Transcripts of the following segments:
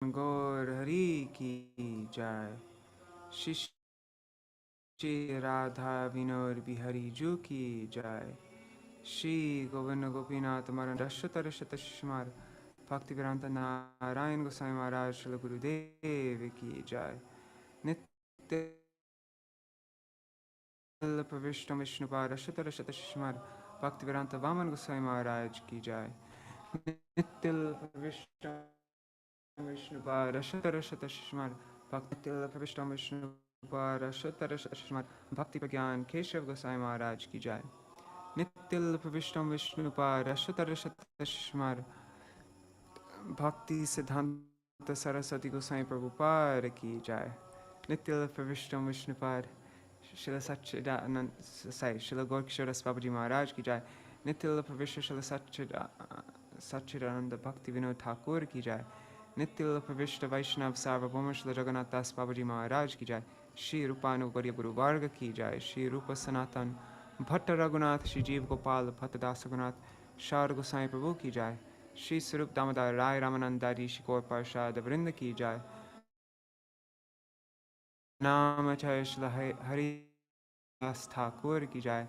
Gaur Hari ki jai. Shri Radha Vinod Bihari Ju ki jai. Shri Govinda Gopinath Maran Rashata Rashata Shishmar Bhaktivedanta Narayan Goswami Maharaj Shri Gurudev ki jai. Nitya Pravishtam Vishnupa Rashata Rashata Shishmar Bhaktivedanta Vaman Goswami Maharaj ki jai. Nitya Pravishtam Vishnupa Rashata Rashata Shishmar Bhakti Pravishtam Vishnupa Rashata Rashata Shishmar Bhakti Pragyan Keshav Goswami Maharaj ki jai. Nityal Pravishtam Vishnupa Rashata Rashata Shishmar Bhakti Siddhanta Saraswati Goswami Prabhupada ki jai. Nityal Pravishtam Vishnupa Srila Satchidanand Srila Gaurkishora Babaji Maharaj ki jai. Nityal Pravishta Srila Satchidananda Bhakti Vinod Ṭhākura ki jai. Nityal Pravishta Vaishnav Sarvabhauma Srila Jagannath Das Babaji Maharaj ki jai. Shri Rupanugarya Guru Varga ki jai. Shri Rupa Sanatan Bhatta Raghunath Shri Jeev Gopal Bhatta Das Raghunath Shar Goswami Prabhu ki jai. Shri Sarup Damodar Rai Ramanandari Shri Gaur Parshad Vrinda ki jai. Namacharya Shri Haridas Thakur ki jai.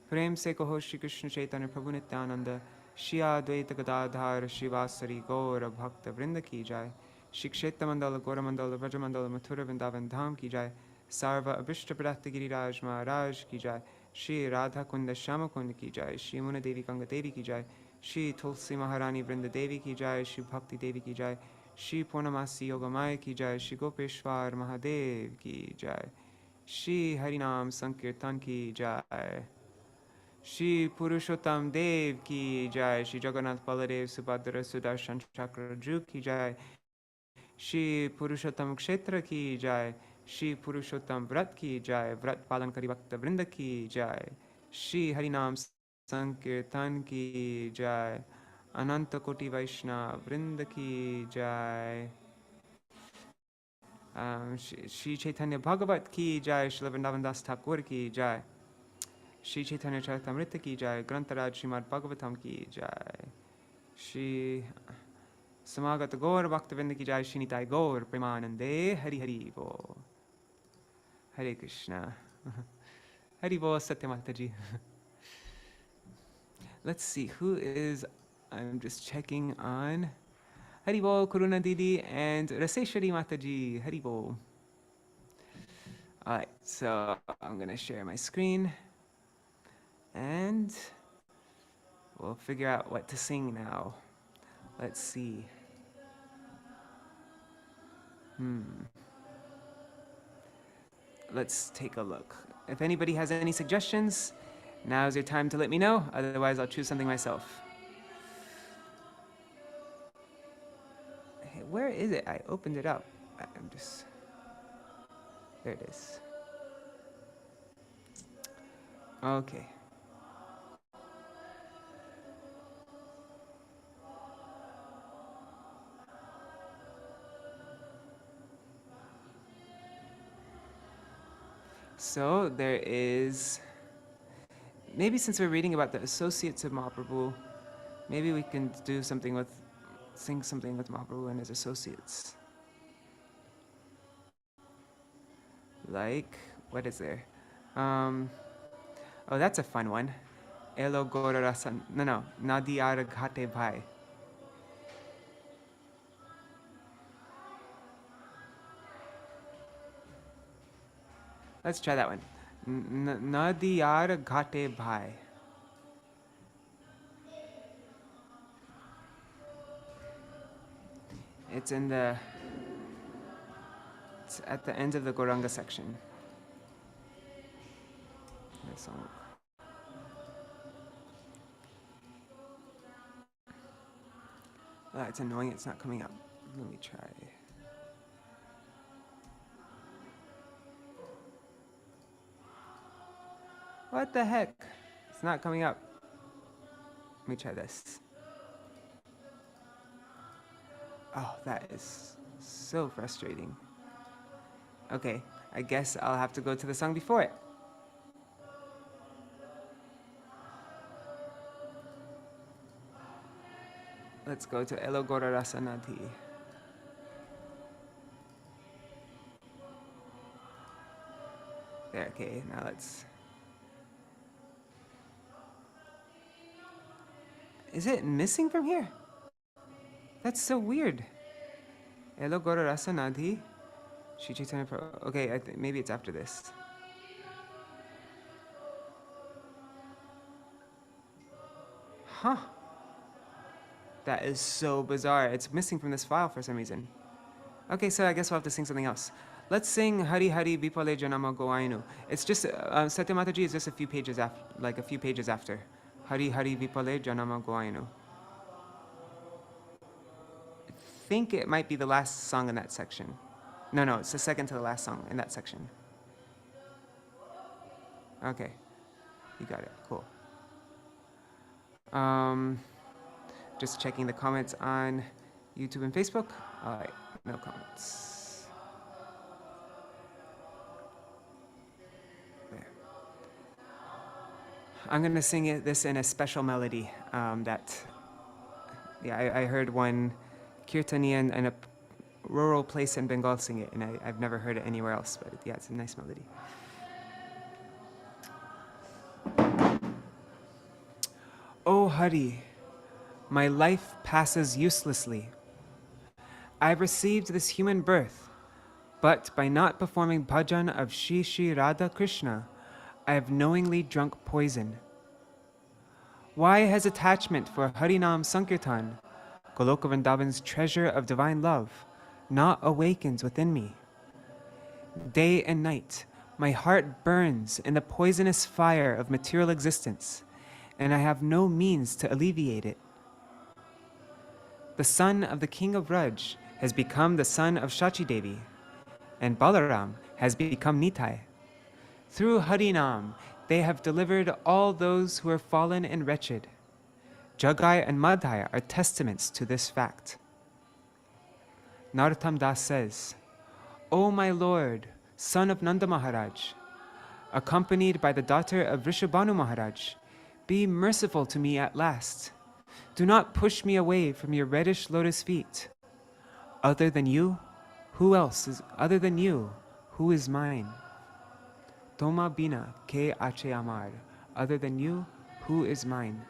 Prem se kaho Shri Krishna Chaitanya Prabhu Nityananda Shri Advaita Gadadhar Śrīvāsa Ṭhākura Bhakta Vrinda ki jai. Shri Kshetra Mandala Gora Mandala Vraja Mandala Mathura Vrindavan Dham ki jai. Sarva Abhishta Pradata Giriraj Maharaj ki jai. Shri Radha Kunda Shama Kunda ki jai. Shri Muna Devi Ganga Devi ki jai. Shri Tulsi Maharani Vrinda Devi ki jai. Shri Bhakti Devi ki jai. Shri Purnamasi Yogamaya ki jai. Shri Gopeshwar Mahadev ki jai. Shri Harinam Sankirtan ki jai. Shri Purushottam Dev ki jai. Shri Jagannath Baladev Subhadra Sudarshan Chakra Ju ki jai. Shri Purushottam Kshetra ki jai. Shri Purushottam Vrat ki jai. Vrat Palan Kari Bhakta Vrinda ki jai. Shri Harinam Sankirtan ki jai. Ananta Koti Vaishnav Vrinda ki jai. Śrī Caitanya-bhāgavata ki jai. Śrīla Vrindavan Das Thakur ki jai. Śrī Caitanya Charitamrita ki jai. Grantaraj Srimad Bhagavatam ki jai. Shri Samagata Gaur Bhaktavinda ki jai. Shri Nitai Gaur Premanande Hari Hari Bo. Hare Krishna. Hari Bo Satyamataji. Let's see who is. I'm just checking on. Hari Bo Kuruna Didi and Raseshwari Mataji. Hari Bo. Alright, so I'm gonna share my screen. And we'll figure out what to sing now. Let's see. Let's take a look. If anybody has any suggestions, now's your time to let me know. Otherwise, I'll choose something myself. Hey, where is it? I opened it up. I'm just... There it is. Okay. So there is, maybe since we're reading about the associates of Mahaprabhu, maybe we can do something with, sing something with Mahaprabhu and his associates. Like, what is there? Oh, that's a fun one. Elo Gora Rasa, no, Nadiyar Ghate Bhai. Let's try that one. Nadiyar Ghate Bhai. It's in the, it's at the end of the Gauranga section. This song. Oh, it's annoying, it's not coming up. Let me try. What the heck? It's not coming up. Let me try this. Oh, that is so frustrating. Okay, I guess I'll have to go to the song before it. Let's go to Elo Gora Rasa Nadi. There, okay, now let's... Is it missing from here? That's so weird. Elo Gora Rasa Nadhi. Śrī Caitanya-bhāgavata. Okay, maybe it's after this. Huh. That is so bizarre. It's missing from this file for some reason. Okay, so I guess we'll have to sing something else. Let's sing Hari Hari Vipale Janama Goainu. It's just, Satya Mataji is just a few pages after, like a few pages after. Hari Hari Vipale Janama Goainu. I think it might be the last song in that section. No, it's the second to the last song in that section. Okay, you got it, cool. Just checking the comments on YouTube and Facebook. All right, no comments. There. I'm gonna sing this in a special melody I heard one Kirtanian in a rural place in Bengal sing it, and I've never heard it anywhere else, but yeah, it's a nice melody. Oh Hari, my life passes uselessly. I've received this human birth, but by not performing bhajan of Shri Radha Krishna, I have knowingly drunk poison. Why has attachment for Harinam Sankirtan, Goloka Vrindavan's treasure of divine love, not awakened within me? Day and night, my heart burns in the poisonous fire of material existence, and I have no means to alleviate it. The son of the king of Raj has become the son of Shachi Devi, and Balaram has become Nitai. Through Harinam, they have delivered all those who are fallen and wretched. Jagai and Madhai are testaments to this fact. Narottam Das says, O my lord, son of Nanda Maharaj, accompanied by the daughter of Rishabhanu Maharaj, be merciful to me at last. Do not push me away from your reddish lotus feet. Other than you, who else is other than you? Who is mine? Toma bina ke ache amar. Other than you, who is mine?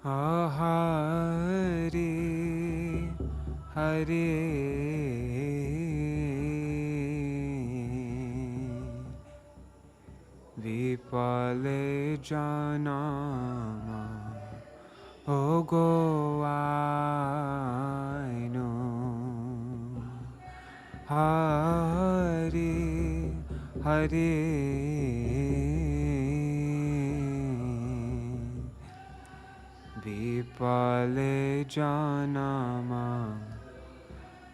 Hari Hari Vipale Janama Ogoainu Hari Hari Vipale Janama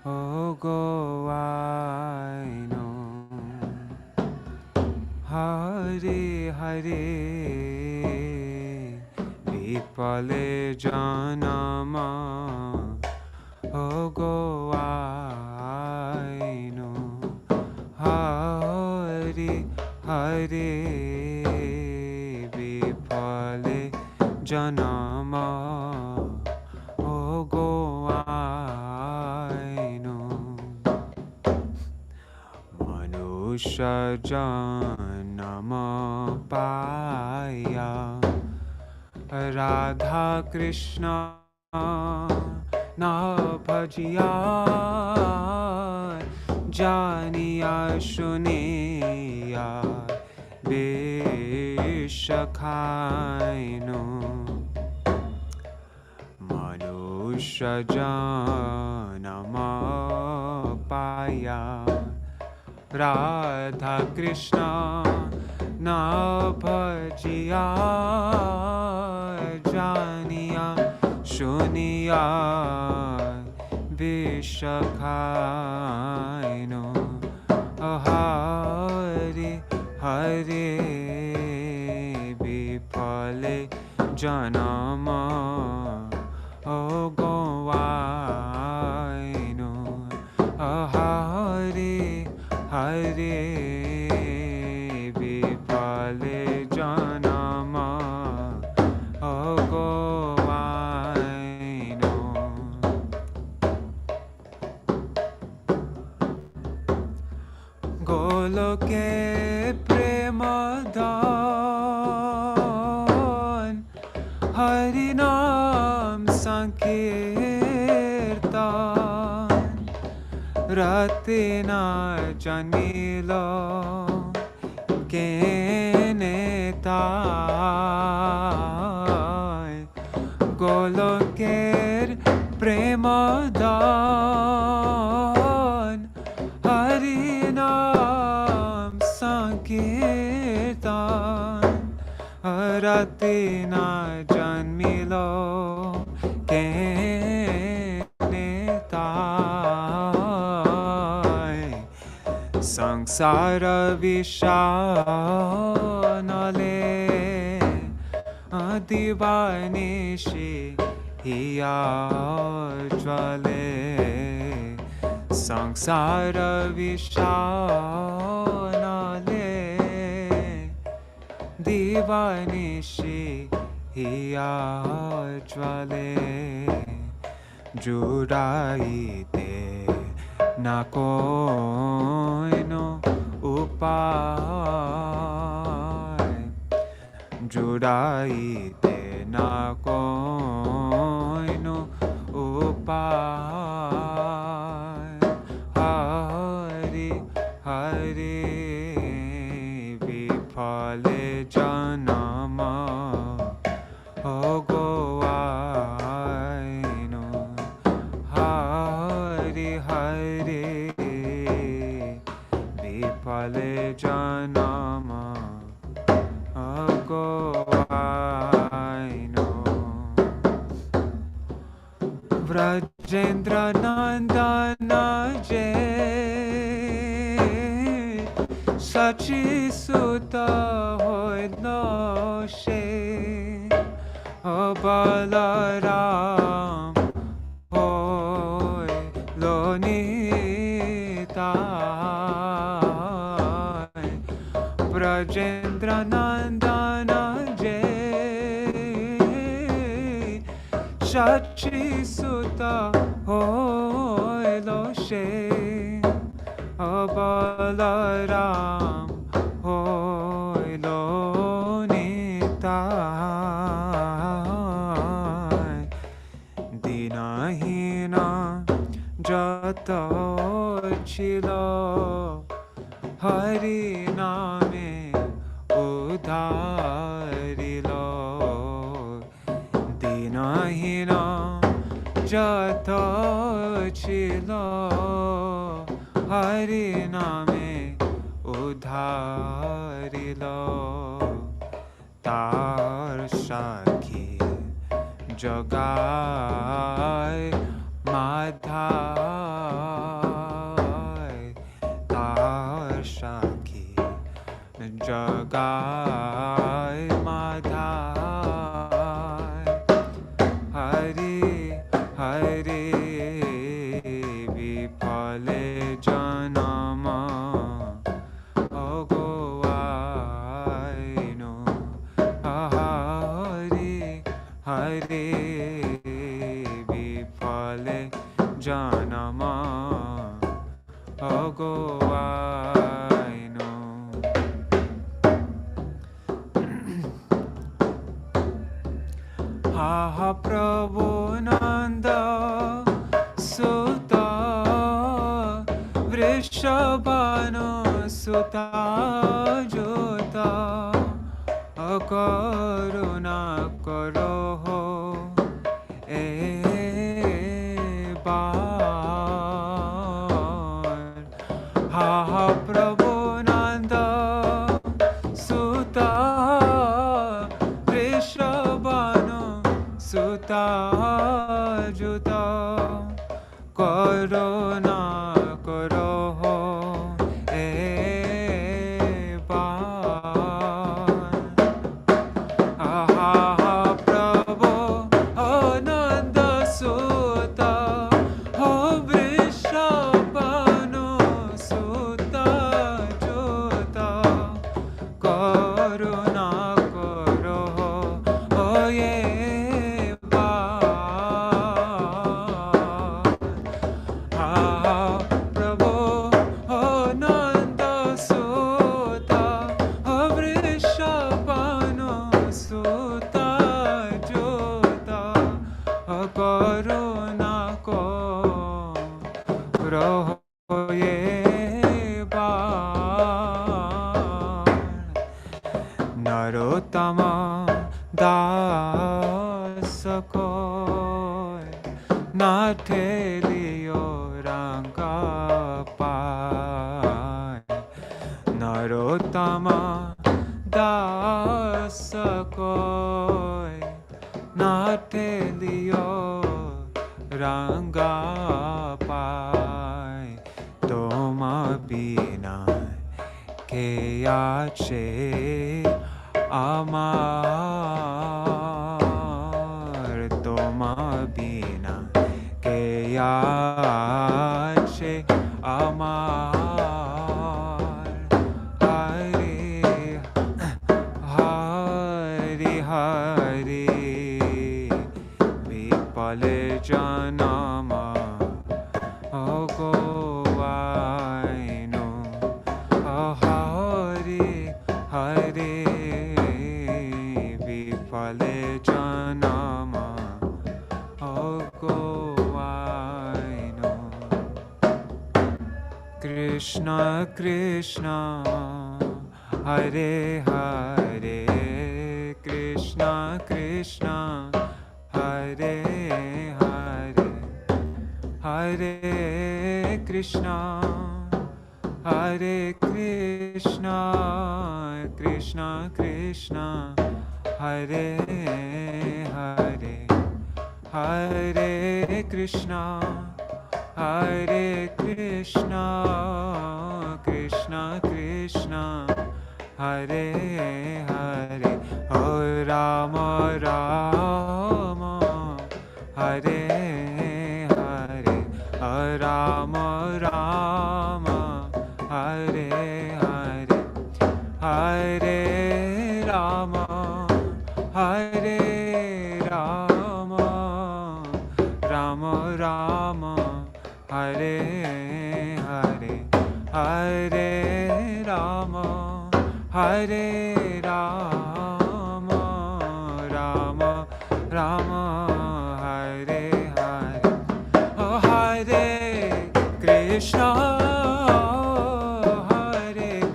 Ogoainu Hari Hari Vipale Janama Ogoainu Hari Hari Vipale Janama Ogoainu Manusha Janama Paya Radha Krishna Na Bhajiya Janiya Shuniya Vishakhainu Manusha Janama Paya Radha Krishna Na Bhajiya Janiya Shuniya Vishakhainu Hari Hari Vipale Janama Ogoainu Hari Hari গোলকে প্রেমদান হরি নাম সংকীর্তন রাতে না জানিল কেনে তাই গোলকের প্রেমদান হরি নাম সংকীর্তন রাতে না জন্মিল কেনে তাই সংসার বিষানলে দিবানিশি হিয়া জ্বলে সংসার বিষানলে দিবানিশি হিয়া জ্বলে জুড়াইতে না কোনো উপায় জুড়াইতে না কোনো উপায় হরি হরি বিফলে জনম ভোগাইন হরি হরি বিফলে জনম ভোগাইন ব্রজেন্দ্র নন্দন জয় সচি সুত হইল সে বলরাম হইল নিতাই ব্রজেন্দ্র নন্দন জয় সচি সুত হইল সে বলরাম হইল নিতাই দীনহীন যত ছিল হরি নামে উদ্ধারিল দীনহীন যত ছিল হরি নামে উদ্ধারিল তার সাক্ষী জগায় মাধায় তার সাক্ষী জগায় মাধায় হরি হরি বিফলে জনম ভোগাইন হরি হরি বিফলে জনম ভোগাইন হা প্রভু নন্দ সুত বৃষভানু সুত যুত করুণা করো এ বার হা প্রভু নন্দ সুত বৃষভানু সুত যুত করুণা করো এ বার প্রভু নন্দ সুত বৃষভানু সুত যুত করুণা করো এ প্রভু নন্দ रहो ये बाण। नरोत्तम दास कोय ना ठेलियो रंगा पाय। नरोत्तम दास कोय ना ठेलियो रंगा पाय। तुम बिना के आछे अमार। तुम बिना के आछे अमार। हरि हरि विपल जनम गोवाइनो। हरि हरि विपल जनम गोवाइनो। कृष्ण कृष्ण हरे हरे कृष्ण कृष्ण हरे हरे हरे कृष्ण कृष्ण कृष्ण हरे हरे हरे कृष्ण कृष्ण कृष्ण हरे हरे। हो राम राम हरे हरे राम राम हरे हरे हरे राम राम राम हरे हरे हरे राम राम राम हरे हरे। हरे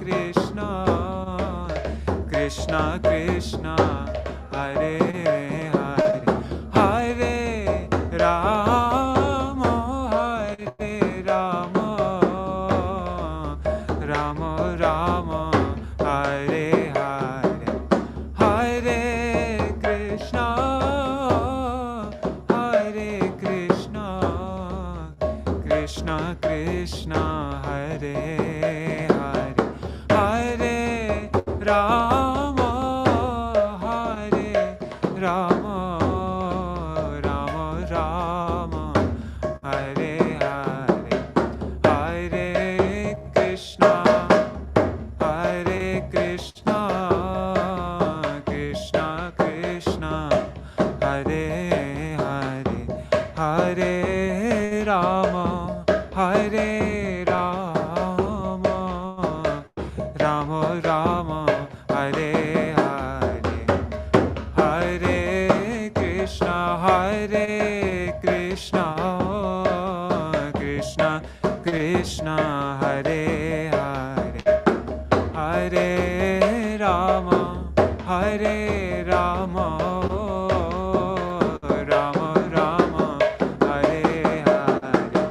Krishna Krishna Krishna Hare Hare Hare Ram Ram Ram Hare Hare Hare Krishna Krishna Krishna Hare Hare Hare Ram Ram Ram Hare Hare Hare Krishna Krishna Krishna Hare Hare Hare Ram Ram Ram Hare Hare Hare Krishna Krishna Krishna Hare Hare Hare Ram Ram Ram Hare Hare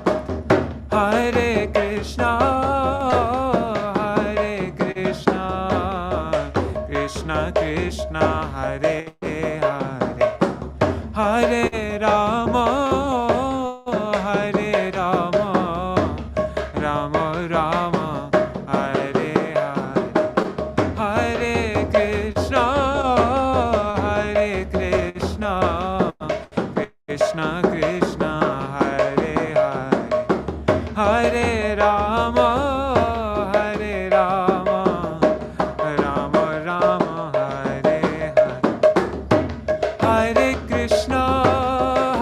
Hare Krishna Krishna Krishna Hare Hare Hare Ram Ram Ram Hare Hare Hare Krishna Krishna Krishna Hare Hare Hare Ram Ram Ram Hare Hare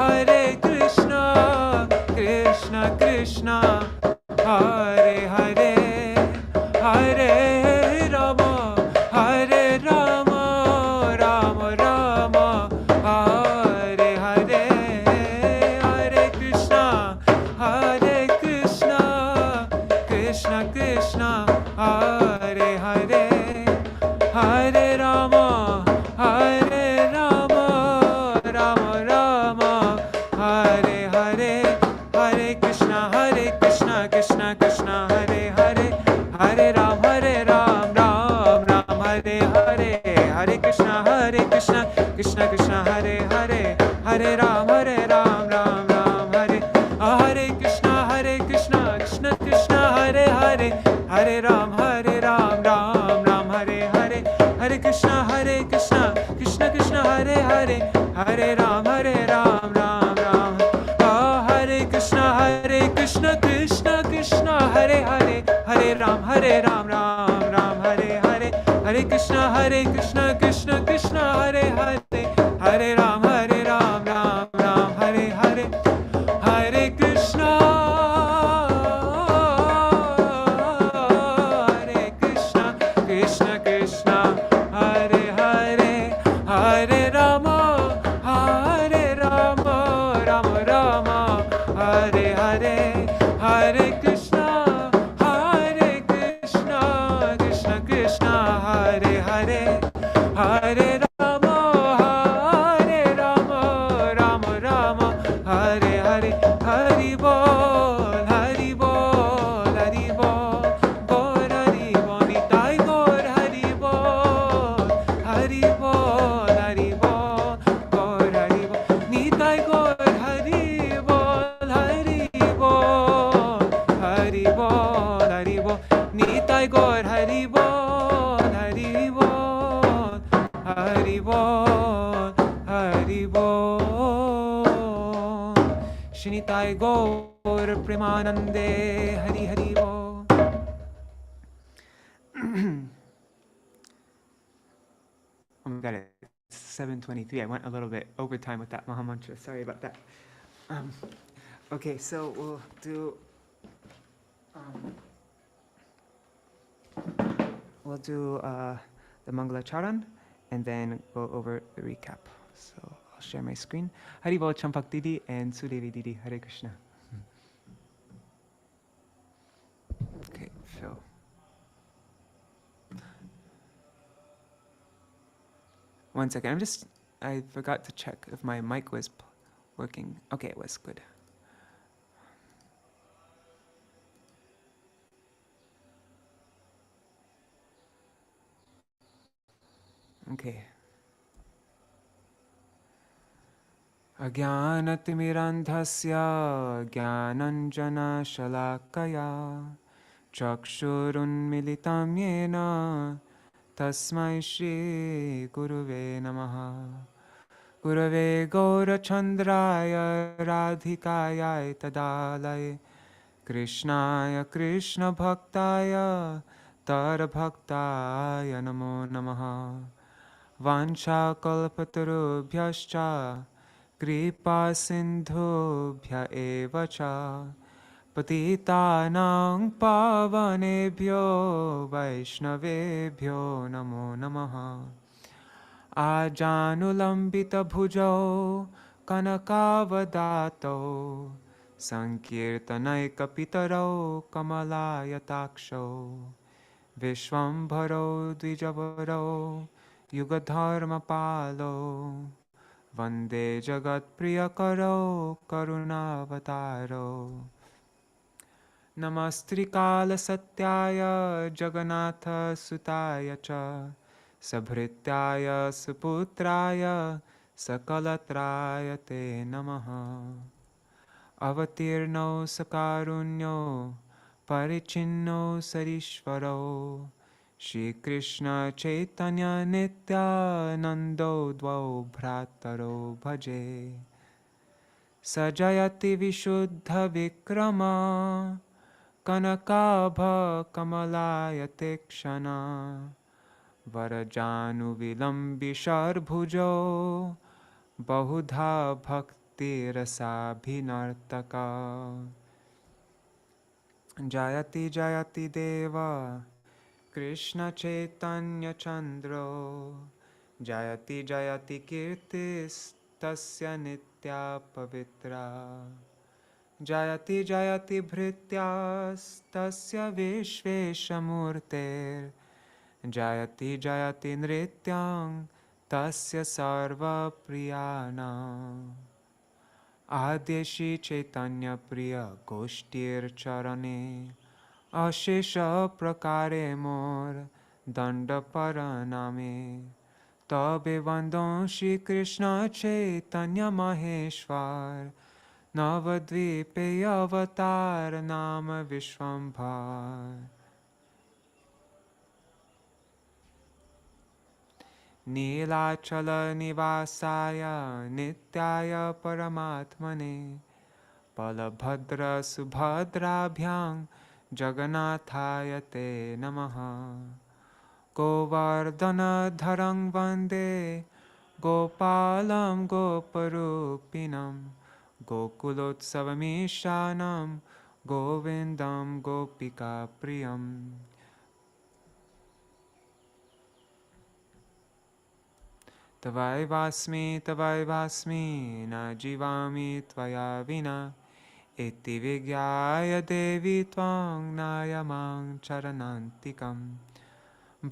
Hare Krishna Krishna Krishna Hare Hare Hare Ram Ram Ram Hare Hare Hare Krishna Krishna Krishna Krishna Hare Hare Hare Ram Ram Ram Hare Hare Hare Krishna Krishna Krishna Hare Hare Hare Ram Ram Hare Hare Krishna Krishna Krishna Hare Hare Hare Ram Ram Hare Hare Hare Krishna Krishna Krishna Hare Hare Hare Ram Ram Hare Krishna Krishna Krishna Hare Hare Hare Ram Ram Hare Hare Hare Krishna Krishna Krishna Hare Hare Hare Ram Ram Hare Hare Hare Krishna Krishna Krishna Hare Hare Hare Rama Rama Rama Hare Hare Hare Krishna Krishna Krishna Hare Hare Hare Rama Rama Rama Hare Hare Hari Bol Hari Bol Hari Bol Gaur Hari Bol Nitai Gaur Hari Bol Hari Bol Hari Bol Gaur Hari Bol Nitai Gaur Hari Bol Hari Bol Hari Bol Hari Bol Nitai Gaur Hari Bol Hari Bol Hari Bol Hari Bol Shinitai Gaur Premanande Hari Hari Bol. Oh my god, it's 7:23. I went a little bit overtime with that Maha Mantra. Sorry about that. Okay, so we'll do the Mangala Charan and then go over the recap. So I'll share my screen. Hari Bol Champak Didi and Sudevi Didi. Hare Krishna. Okay, Phil. One second, I forgot to check if my mic was working. Okay, it was good. Okay. Ajnanatimirandhasya jnananjana shalakaya chakshurunmilitam yena tasmai Shri Guruve Namaha Gurave Gaurachandraya Radhikaya Tadalaya Krishnaya Krishna Bhaktaya Tara Bhaktaya Namo Namaha Vancha kalpatarubhyascha kripa sindhubhya evacha patitanang pavanebhyo vaishnavebhyo namo namaha ajanulambita bhujau kanakavadato sankirtanaikapitaro kamalayataksho vishwambharo dvijavaro Yugadharma Palo Vande Jagat Priyakaro Karunavataro Namastrikala Satyaya Jagannatha Sutaya Cha Sabhrityaya Suputraya Sakalatraya Te Namaha Avatirno Sakarunyo Parichinno Sarishvaro Shri Krishna Caitanya Nityanando Dvau Bhrataro Bhaje Sajayati Vishuddha Vikrama Kanakabha Kamalaya Tekshana Varajanu Vilambishar Bhujo Bahudha Bhakti Rasabhinartaka Jayati Jayati Deva Krishna Chaitanya Chandro Jayati Jayati Kirtis Tasya Nitya Pavitra Jayati Jayati Bhrityas Tasya Vishveshamurter Jayati Jayati Nrityang Tasya Sarva Priyana आद्य श्री चैतन्य प्रिय गोष्ठीर चरणे अशेष प्रकारे मोर दंड प्रणामे तबे वंदो श्री कृष्ण चैतन्य महेश्वर नवद्वीपे अवतार नाम विश्वम्भर नीलाचल निवासाय नित्याय परमात्मने बलभद्र सुभद्राभ्यां जगन्नाथाय ते नमः गोवर्धनधरं वन्दे गोपालं गोपरूपिणं गोकुलोत्सवमीशानं गोविन्दं गोपिकाप्रियम् तवैवास्मि न जीवामि त्वया विना इति विज्ञाय देवी त्वां नायमां चरणान्तिकम्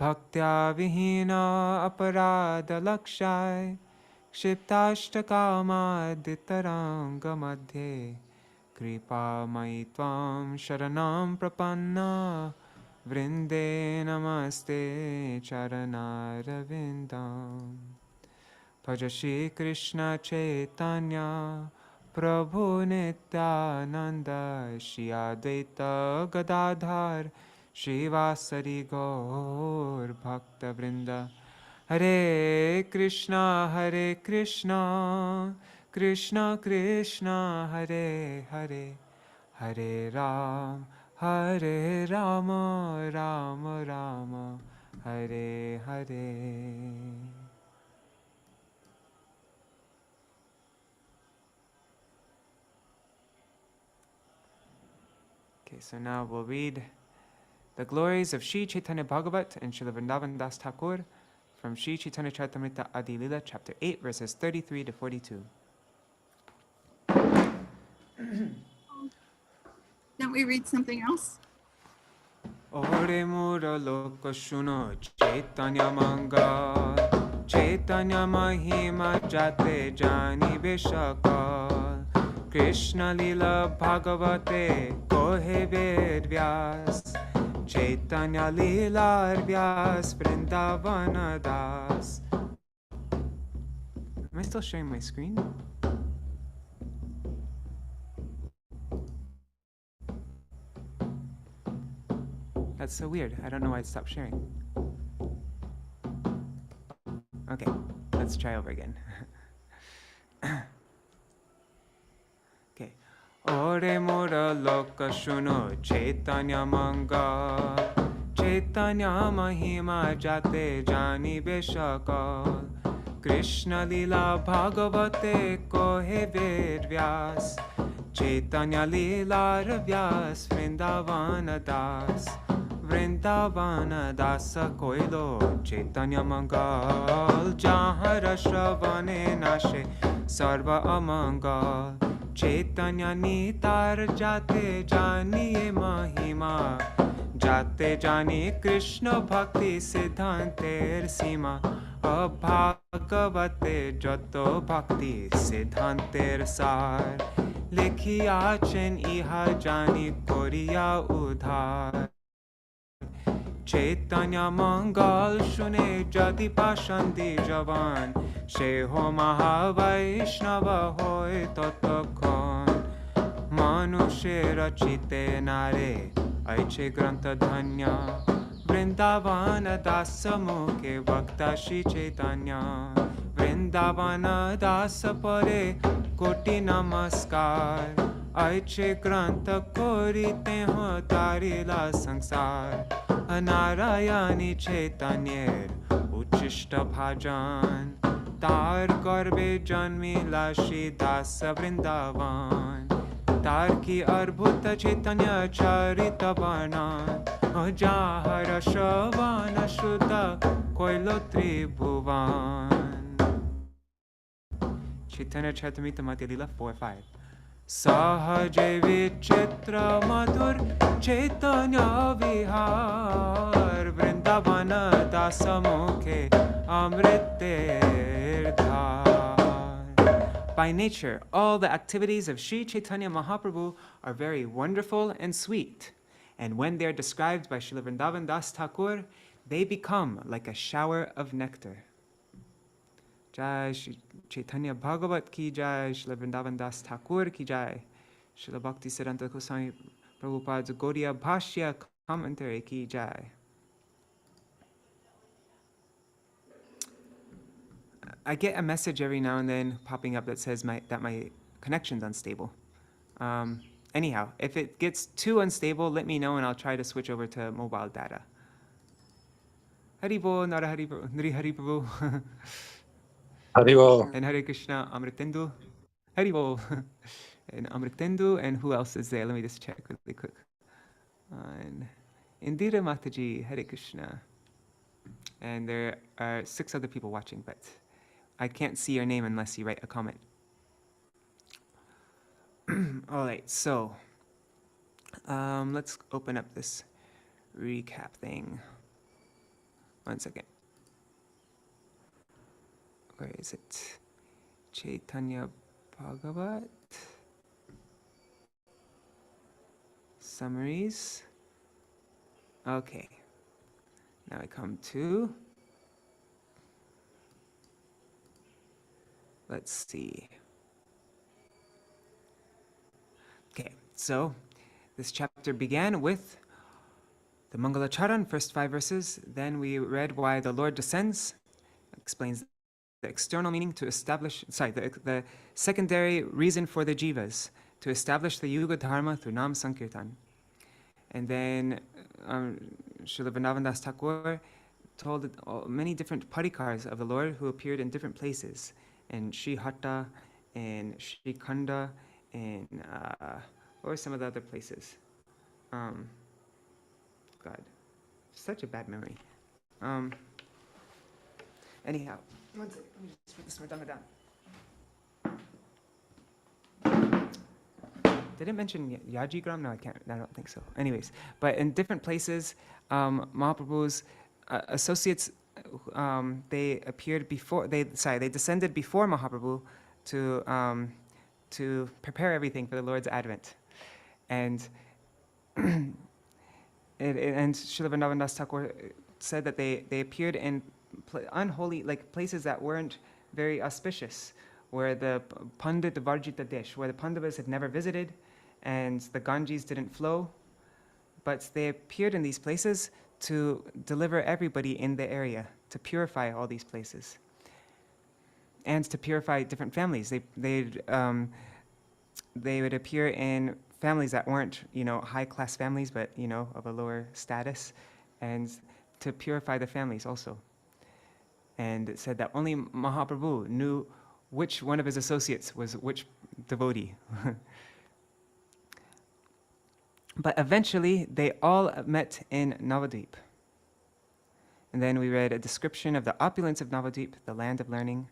भक्त्या विहीना अपराधलक्षाय क्षिप्ताष्टकामादितरङ्गमध्ये कृपामयि त्वां शरणं प्रपन्ना वृन्दे नमस्ते चरणारविन्दम् भज श्री कृष्ण चैतन्य प्रभु नित्यानंद श्री अद्वैत गदाधर श्रीवासरि गौर भक्त वृंद हरे Krishna Krishna Krishna Hare Hare Hare Ram Ram Ram Hare Hare. Okay, so now we'll read the glories of Śrī Caitanya-bhāgavata and Śrīla Vrindavan Das Thakur from Śrī Caitanya Charitamrita Adi Lila, chapter 8, verses 33 to 42. Don't we read something else? Ore mura loka shuno Chaitanya manga Chaitanya mahima jate jani beshakal Krishna Lila Bhagavate Kohe Ved Vyas Chaitanya Lila Vyas Vrindavana Das. Am I still sharing my screen? That's so weird. I don't know why it stopped sharing. Okay, let's try over again. Okay. Ore mura loka shuno Chaitanya manga Chaitanya mahima jate jani beshakal Krishna Lila Bhagavate Kohe Ved Vyas Chaitanya Lila Vyas Vrindavana Das Vrindavana Dasa Koilo Chaitanya Mangal Jahara Shravane Nashe Sarva Amangal Chaitanya Nitar Jate Jani Mahima Jate Jani Krishna Bhakti Siddhanter Sima Abhagavate Jato Bhakti Siddhanter Sar Likhi Achen Iha Jani Koriya Udhar Chaitanya Mangal Shune Jadi Pashandi Javan Sheho Mahavaishnava Hoy Totokon Manushe Rachite Nare Aiche Grantha Dhanya Vrindavana Dasa Mukhe Bhakta Shri Caitanya Vrindavana Dasa Pare Koti Namaskar Aiche Grantha Korite Ho Tarila Sansar Anarayani Chaitanyer Uchishta Bhajan Tar Garbe Janmila Shri Dasa Vrindavan Tar Ki Arbhuta Chaitanya Charita Varnan Jahara Shavana Shuddha Koilo Tribhuvan. Chaitanya Charitamrita Madhya Lila 4-5. Sahaje Vichitra Madhur Chaitanya Vihar Vrindavana Dasa Mukhe Amriter Dhar by nature, all the activities of Śrī Caitanya-Mahaprabhu are very wonderful and sweet. And when they are described by Srila Vrindavan Das Thakur, they become like a shower of nectar. Jai Śrī Caitanya-bhāgavata ki jai, Srila Vrindavan Das Thakur ki jai, Srila Bhakti Siddhanta Goswami Prabhupada's Gaudiya Bhashya commentary ki jai. I get a message every now and then popping up that says that my connection's unstable. Anyhow, if it gets too unstable, let me know and I'll try to switch over to mobile data. Haribo, Nara Haribo, Nri Hariprabhu. Haribo. And Hare Krishna, Amritendu. Haribo. And Amritendu, and who else is there? Let me just check really quick. And Indira Mataji, Hare Krishna. And there are 6 other people watching, but I can't see your name unless you write a comment. All right, so let's open up this recap thing. 1 second. Where is it? Caitanya-bhāgavata. Summaries. Okay. Now I come to, let's see. Okay, so this chapter began with the Mangalacharan, first 5 verses. Then we read why the Lord descends, explains the external meaning to establish, the secondary reason for the jivas, to establish the Yuga Dharma through Nam Sankirtan. And then Srila Vrindavan Das Thakur told many different parikars of the Lord who appeared in different places, in Sri Hatta, in Sri Khanda, in or some of the other places. God, such a bad memory. Anyhow, 1 second, let me just put this Mridanga down. Did it mention Yajigram? No, I don't think so. Anyways, but in different places, Mahaprabhu's associates, they appeared before, they descended before Mahaprabhu to prepare everything for the Lord's advent. And and Srila Vrindavan Das Thakur said that they appeared in unholy, like places that weren't very auspicious, where the Pandit Varjita Desh, where the Pandavas had never visited, and the Ganges didn't flow, but they appeared in these places to deliver everybody in the area, to purify all these places, and to purify different families. They would appear in families that weren't, high-class families, but, of a lower status, and to purify the families also. And it said that only Mahaprabhu knew which one of his associates was which devotee. But eventually, they all met in Navadvīpa. And then we read a description of the opulence of Navadvīpa, the land of learning.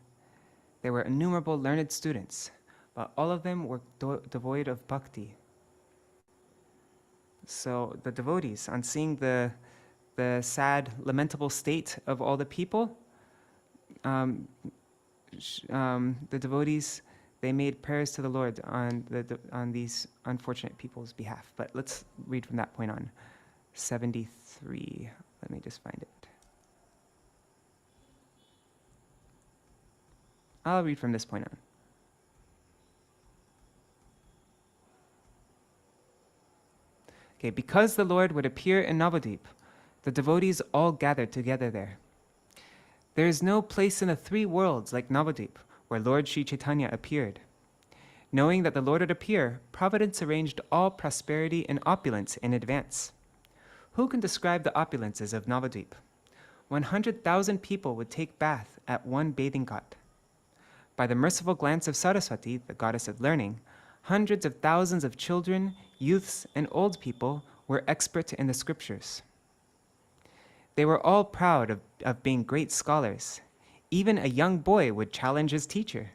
There were innumerable learned students, but all of them were devoid of bhakti. So the devotees, on seeing the sad, lamentable state of all the people, the devotees, they made prayers to the Lord on these unfortunate people's behalf. But let's read from that point on. 73. Let me just find it. I'll read from this point on. Okay, because the Lord would appear in Navadvīpa, the devotees all gathered together there. There is no place in the 3 worlds like Navadvīpa, where Lord Śrī Caitanya appeared. Knowing that the Lord would appear, Providence arranged all prosperity and opulence in advance. Who can describe the opulences of Navadvīpa? 100,000 people would take bath at one bathing ghat. By the merciful glance of Saraswati, the goddess of learning, hundreds of thousands of children, youths, and old people were expert in the scriptures. They were all proud of being great scholars. Even a young boy would challenge his teacher.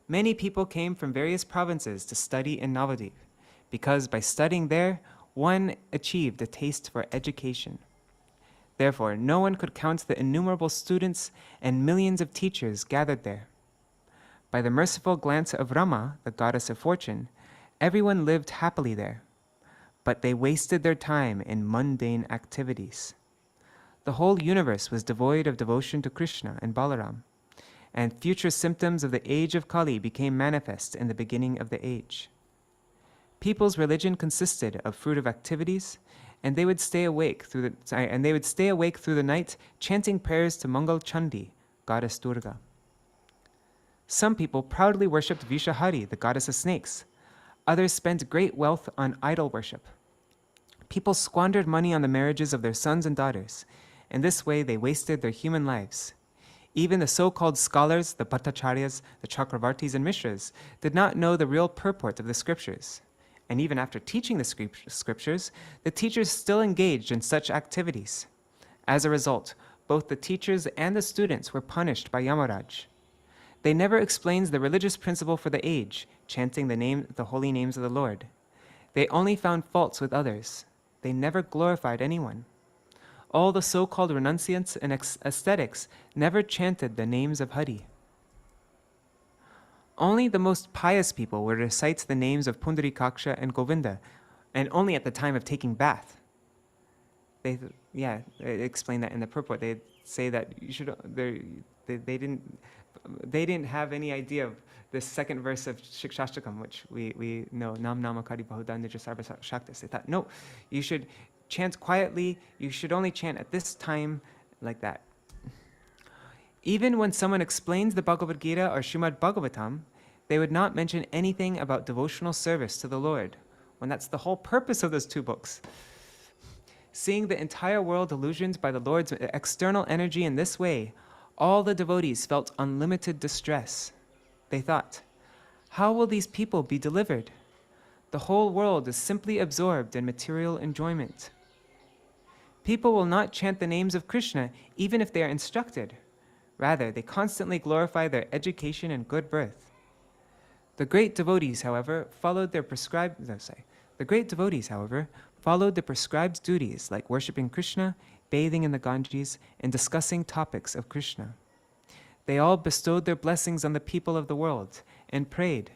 Many people came from various provinces to study in Navadvīpa, because by studying there, one achieved a taste for education. Therefore, no one could count the innumerable students and millions of teachers gathered there. By the merciful glance of Rama, the goddess of fortune, everyone lived happily there, but they wasted their time in mundane activities. The whole universe was devoid of devotion to Krishna and Balaram, and future symptoms of the age of Kali became manifest in the beginning of the age. People's religion consisted of fruitive activities, and they would stay awake through the night chanting prayers to Mangal Chandi, goddess Durga. Some people proudly worshipped Vishahari, the goddess of snakes. Others spent great wealth on idol worship. People squandered money on the marriages of their sons and daughters. In this way, they wasted their human lives. Even the so-called scholars, the Bhattacharyas, the Chakravartis, and Mishras, did not know the real purport of the scriptures. And even after teaching the scriptures, the teachers still engaged in such activities. As a result, both the teachers and the students were punished by Yamaraj. They never explained the religious principle for the age, chanting the holy names of the Lord. They only found faults with others. They never glorified anyone. All the so-called renunciants and ascetics never chanted the names of Hari. Only the most pious people would recite the names of Pundarikaksha and Govinda, and only at the time of taking bath. They explain that in the purport. They say that you should. They didn't have any idea of this second verse of Shikshashtakam, which we know, Nam Namakari Bahudan Nija Sarva Shaktis. They thought, no, you should chant quietly. You should only chant at this time, like that. Even when someone explains the Bhagavad Gita or Srimad Bhagavatam, they would not mention anything about devotional service to the Lord, when that's the whole purpose of those two books. Seeing the entire world illusioned by the Lord's external energy in this way, all the devotees felt unlimited distress. They thought, how will these people be delivered? The whole world is simply absorbed in material enjoyment. People will not chant the names of Krishna even if they are instructed. Rather, they constantly glorify their education and good birth. The great devotees, however, followed the prescribed duties like worshipping Krishna, bathing in the Ganges, and discussing topics of Krishna. They all bestowed their blessings on the people of the world and prayed,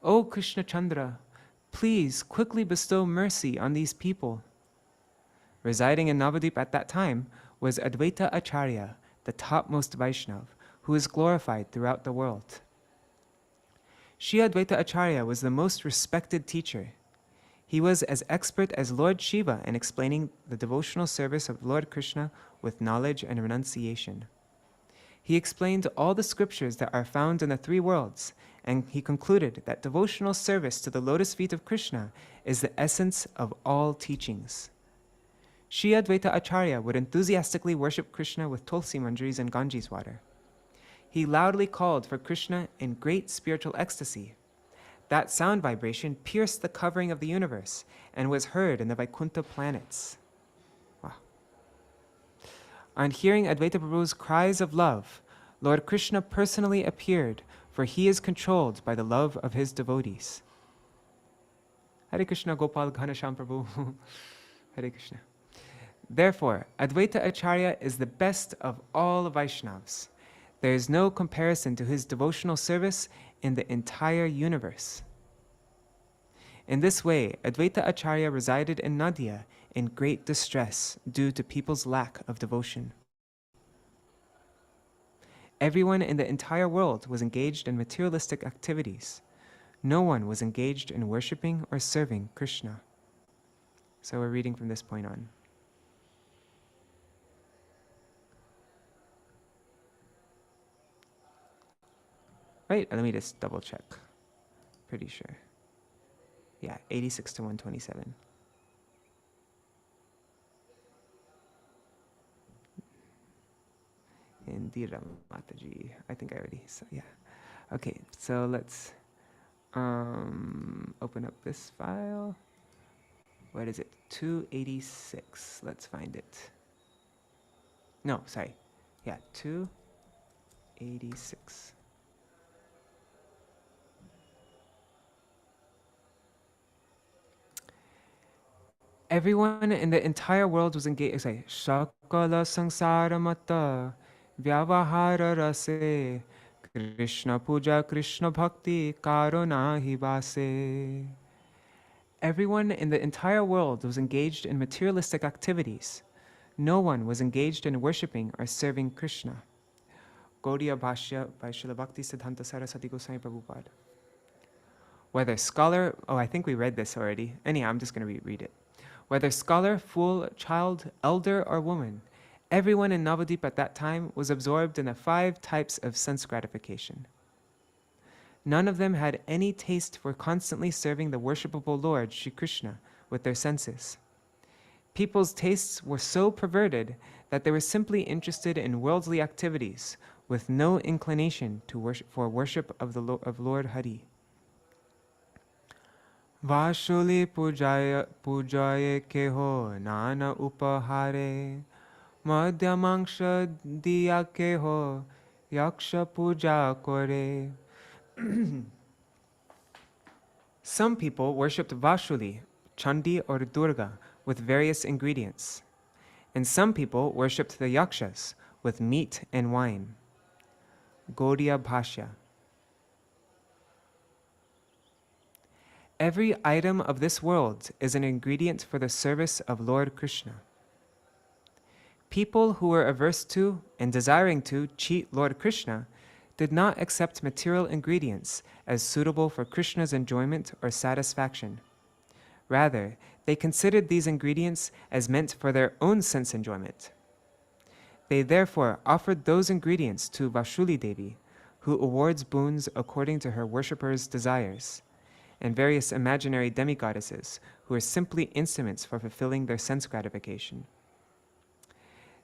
"O Krishna Chandra, please quickly bestow mercy on these people." Residing in Navadvīpa at that time was Advaita Ācārya, the topmost Vaishnav, who is glorified throughout the world. Śrī Advaita Ācārya was the most respected teacher. He was as expert as Lord Shiva in explaining the devotional service of Lord Krishna with knowledge and renunciation. He explained all the scriptures that are found in the three worlds, and he concluded that devotional service to the lotus feet of Krishna is the essence of all teachings. Śrī Advaita Ācārya would enthusiastically worship Krishna with tulsi manjaris and Ganges water. He loudly called for Krishna in great spiritual ecstasy. That sound vibration pierced the covering of the universe and was heard in the Vaikuntha planets. Wow. On hearing Advaita Prabhu's cries of love, Lord Krishna personally appeared, for he is controlled by the love of his devotees. Hare Krishna Gopal Ghanasham Prabhu. Hare Krishna. Therefore, Advaita Ācārya is the best of all Vaishnavas. There is no comparison to his devotional service in the entire universe. In this way, Advaita Ācārya resided in Nadia in great distress due to people's lack of devotion. Everyone in the entire world was engaged in materialistic activities. No one was engaged in worshipping or serving Krishna. So we're reading from this point on. Right, let me just double check. Pretty sure. Yeah, 86 to 127. Indira Mataji. I think I already saw, yeah. Okay, so let's open up this file. What is it? 286. Let's find it. No, sorry. Yeah, 286. Everyone in the entire world was engaged. Shakala sangsara mata vyavahara rase Krishna puja Krishna bhakti karuna hi vase. Everyone in the entire world was engaged in materialistic activities. No one was engaged in worshipping or serving Krishna. Gaudiya Bhashya by Srila Bhaktisiddhanta Saraswati Goswami Prabhupada. Whether scholar, I think we read this already. Anyhow, I'm just going to reread it. Whether scholar, fool, child, elder, or woman, everyone in Navadvīpa at that time was absorbed in the 5 types of sense gratification. None of them had any taste for constantly serving the worshipable Lord, Shri Krishna, with their senses. People's tastes were so perverted that they were simply interested in worldly activities, with no inclination for worship of Lord Hari. Vashuli pujaye keho nana upahare, madhyamangsha diya keho yaksha puja kore. Some people worshipped Vashuli, Chandi or Durga, with various ingredients. And some people worshipped the yakshas with meat and wine. Gaudiya Bhashya. Every item of this world is an ingredient for the service of Lord Krishna. People who were averse to and desiring to cheat Lord Krishna did not accept material ingredients as suitable for Krishna's enjoyment or satisfaction. Rather, they considered these ingredients as meant for their own sense enjoyment. They therefore offered those ingredients to Vashuli Devi, who awards boons according to her worshippers' desires, and various imaginary demigoddesses who are simply instruments for fulfilling their sense gratification.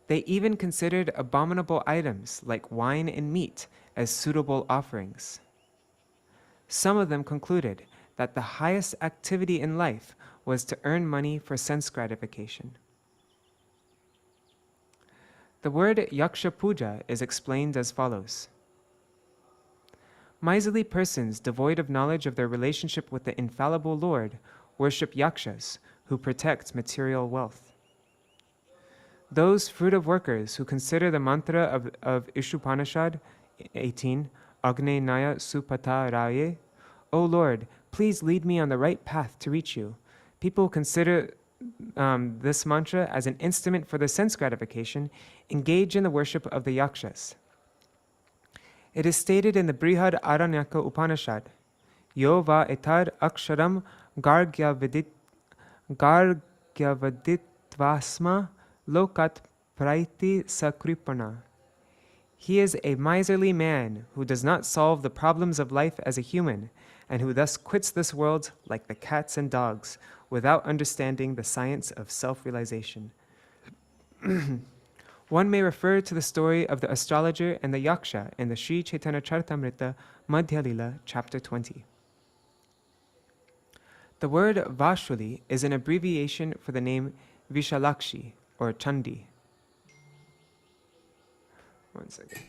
They even considered abominable items like wine and meat as suitable offerings. Some of them concluded that the highest activity in life was to earn money for sense gratification. The word yaksha puja is explained as follows. Miserly persons devoid of knowledge of their relationship with the infallible Lord worship yakshas who protect material wealth. Those fruitive workers who consider the mantra of Ishupanishad 18, Agne Naya Supata Raye, O Lord, please lead me on the right path to reach you. People consider this mantra as an instrument for their sense gratification, engage in the worship of the yakshas. It is stated in the Brihad Aranyaka Upanishad, Yo va etar aksharam gargyavaditvasma lokat praiti sakripana. He is a miserly man who does not solve the problems of life as a human, and who thus quits this world like the cats and dogs, without understanding the science of self-realization. One may refer to the story of the astrologer and the yaksha in the Śrī Caitanya-bhāgavata Madhya Lila, chapter 20. The word Vashuli is an abbreviation for the name Vishalakshi, or Chandi. One second.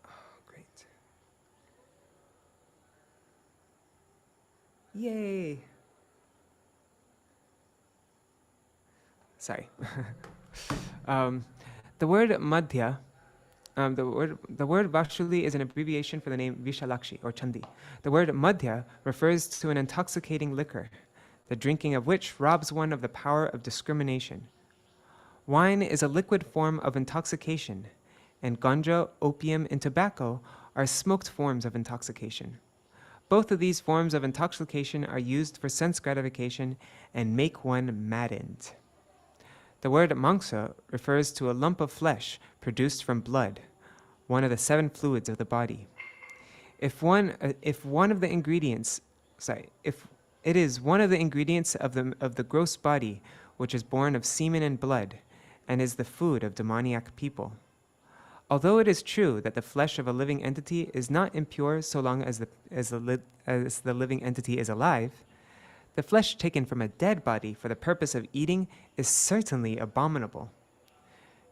Oh, great. Yay! Sorry. The word Madhya, the word Vashuli is an abbreviation for the name Vishalakshi, or Chandi. The word Madhya refers to an intoxicating liquor, the drinking of which robs one of the power of discrimination. Wine is a liquid form of intoxication, and ganja, opium, and tobacco are smoked forms of intoxication. Both of these forms of intoxication are used for sense gratification and make one maddened. The word mangsa refers to a lump of flesh produced from blood, one of the 7 fluids of the body. If it is one of the ingredients of the gross body, which is born of semen and blood, and is the food of demoniac people. Although it is true that the flesh of a living entity is not impure so long as the living entity is alive, the flesh taken from a dead body for the purpose of eating is certainly abominable.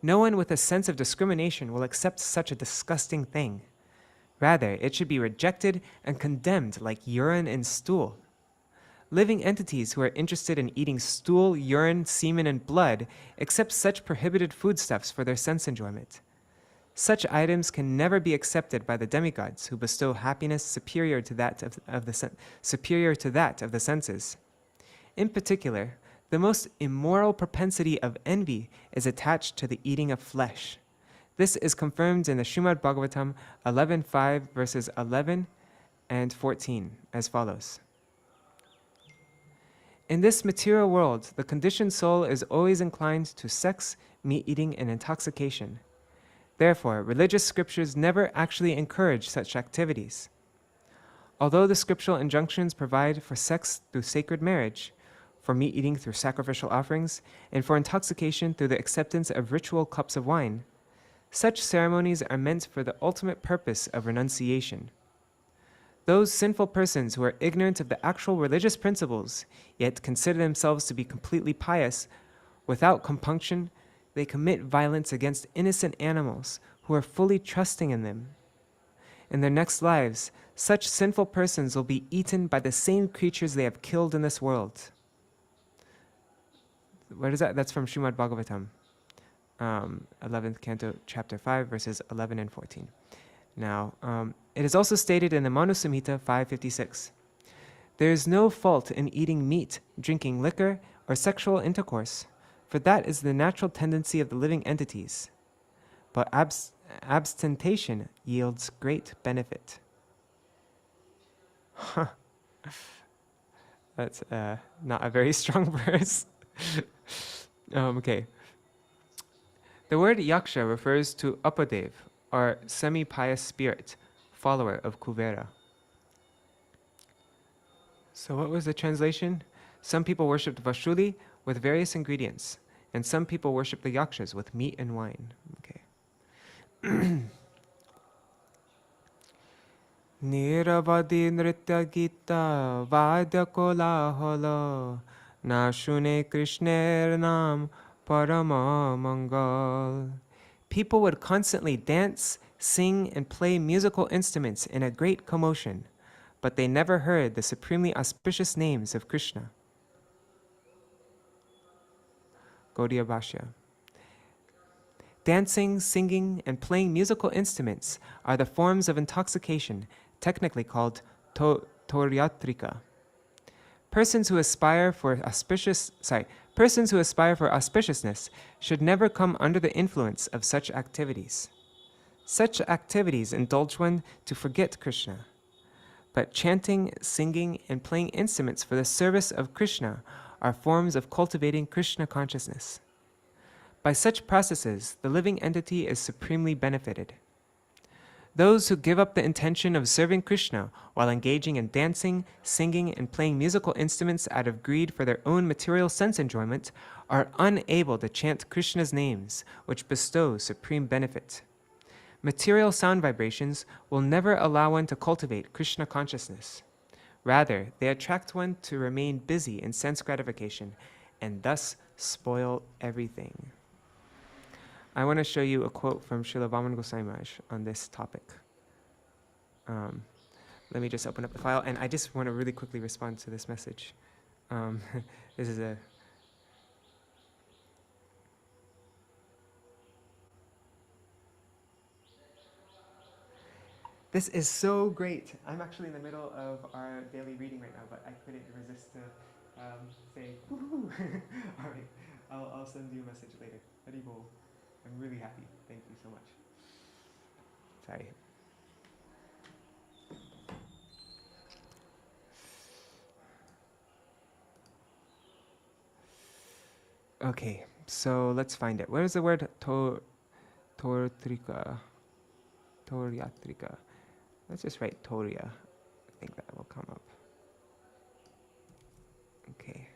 No one with a sense of discrimination will accept such a disgusting thing. Rather, it should be rejected and condemned like urine and stool. Living entities who are interested in eating stool, urine, semen, and blood accept such prohibited foodstuffs for their sense enjoyment. Such items can never be accepted by the demigods who bestow happiness superior to that of the senses. In particular, the most immoral propensity of envy is attached to the eating of flesh. This is confirmed in the Śrīmad Bhāgavatam 11.5 verses 11 and 14 as follows. In this material world, the conditioned soul is always inclined to sex, meat-eating, and intoxication. Therefore, religious scriptures never actually encourage such activities. Although the scriptural injunctions provide for sex through sacred marriage, for meat-eating through sacrificial offerings, and for intoxication through the acceptance of ritual cups of wine, such ceremonies are meant for the ultimate purpose of renunciation. Those sinful persons who are ignorant of the actual religious principles, yet consider themselves to be completely pious, without compunction, they commit violence against innocent animals who are fully trusting in them. In their next lives, such sinful persons will be eaten by the same creatures they have killed in this world. Where is that? That's from Śrīmad Bhāgavatam, 11th canto, chapter 5, verses 11 and 14. Now, it is also stated in the Manu Samhita 556. There is no fault in eating meat, drinking liquor, or sexual intercourse, for that is the natural tendency of the living entities. But abstention yields great benefit. Huh. That's not a very strong verse. Okay. The word yaksha refers to Upadev, or semi-pious spirit, follower of Kuvera. So what was the translation? Some people worshipped Vashuli with various ingredients, and some people worshipped the yakshas with meat and wine. Okay. Niravadi nritya gita vadya kolaholo na shune Krishner nam parama mangal. People would constantly dance, sing, and play musical instruments in a great commotion, but they never heard the supremely auspicious names of Krishna. Gaudiya Bhashya. Dancing, singing, and playing musical instruments are the forms of intoxication, technically called toryatrika. Persons who aspire for auspiciousness should never come under the influence of such activities. Such activities indulge one to forget Krishna. But chanting, singing, and playing instruments for the service of Krishna are forms of cultivating Krishna consciousness. By such processes, the living entity is supremely benefited. Those who give up the intention of serving Krishna while engaging in dancing, singing, and playing musical instruments out of greed for their own material sense enjoyment are unable to chant Krishna's names, which bestow supreme benefit. Material sound vibrations will never allow one to cultivate Krishna consciousness. Rather, they attract one to remain busy in sense gratification and thus spoil everything. I want to show you a quote from Srila Vāman Goswami Maharaj on this topic. Let me just open up the file, and I just want to really quickly respond to this message. This is so great. I'm actually in the middle of our daily reading right now, but I couldn't resist to say, woohoo! All right, I'll send you a message later. Hari Bol. I'm really happy. Thank you so much. Sorry. Okay, so let's find it. Where is the word toryatrika? Let's just write torya. I think that will come up. Okay.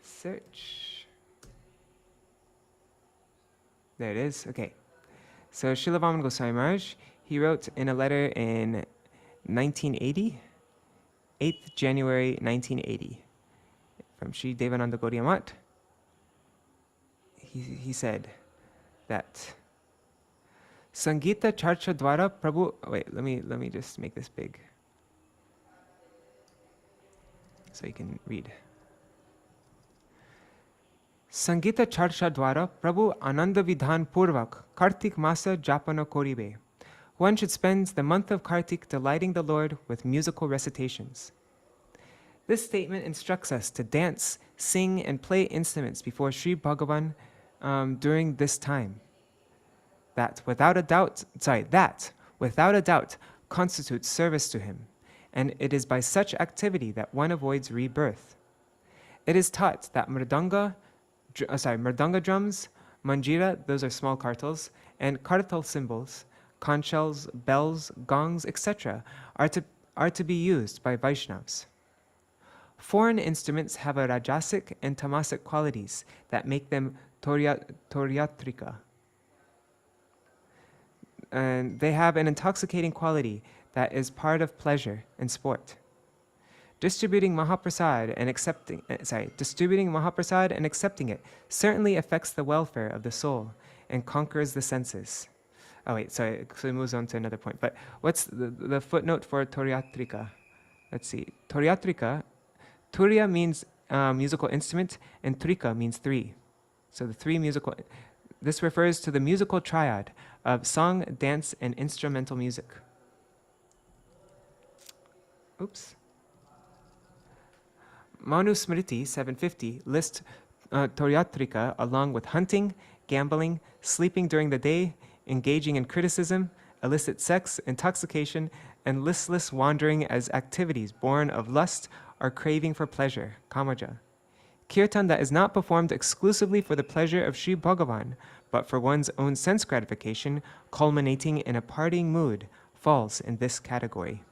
Search. There it is. Okay. So Srila Vāman Goswami Maharaj, he wrote in a letter in 1980, 8th January 1980, from Sri Devananda Gaudiya Math. He said that Sangita Charcha Dwara Prabhu. Wait, let me just make this big so you can read. Sangita Charsha Dwara Prabhu Ananda Vidhan Purvak Kartik Masa Japana Koribe. One should spend the month of Kartik delighting the Lord with musical recitations. This statement instructs us to dance, sing, and play instruments before Sri Bhagavan during this time. That, without a doubt, constitutes service to him, and it is by such activity that one avoids rebirth. It is taught that mridanga drums, manjira, those are small kartals, and kartal cymbals, conch shells, bells, gongs, etc., are to be used by Vaishnavas. Foreign instruments have a rajasic and tamasic qualities that make them toryatrika. And they have an intoxicating quality that is part of pleasure and sport. Distributing Mahaprasad and accepting it certainly affects the welfare of the soul and conquers the senses. Oh wait, sorry, so it moves on to another point. But what's the footnote for Toryatrika? Let's see. Toryatrika, Turya means musical instrument, and Trika means three. So the three musical, this refers to the musical triad of song, dance, and instrumental music. Oops. Manu Smriti 750 lists Toryatrika along with hunting, gambling, sleeping during the day, engaging in criticism, illicit sex, intoxication, and listless wandering as activities born of lust or craving for pleasure, kamaja. Kirtan that is not performed exclusively for the pleasure of Sri Bhagavan, but for one's own sense gratification, culminating in a partying mood, falls in this category.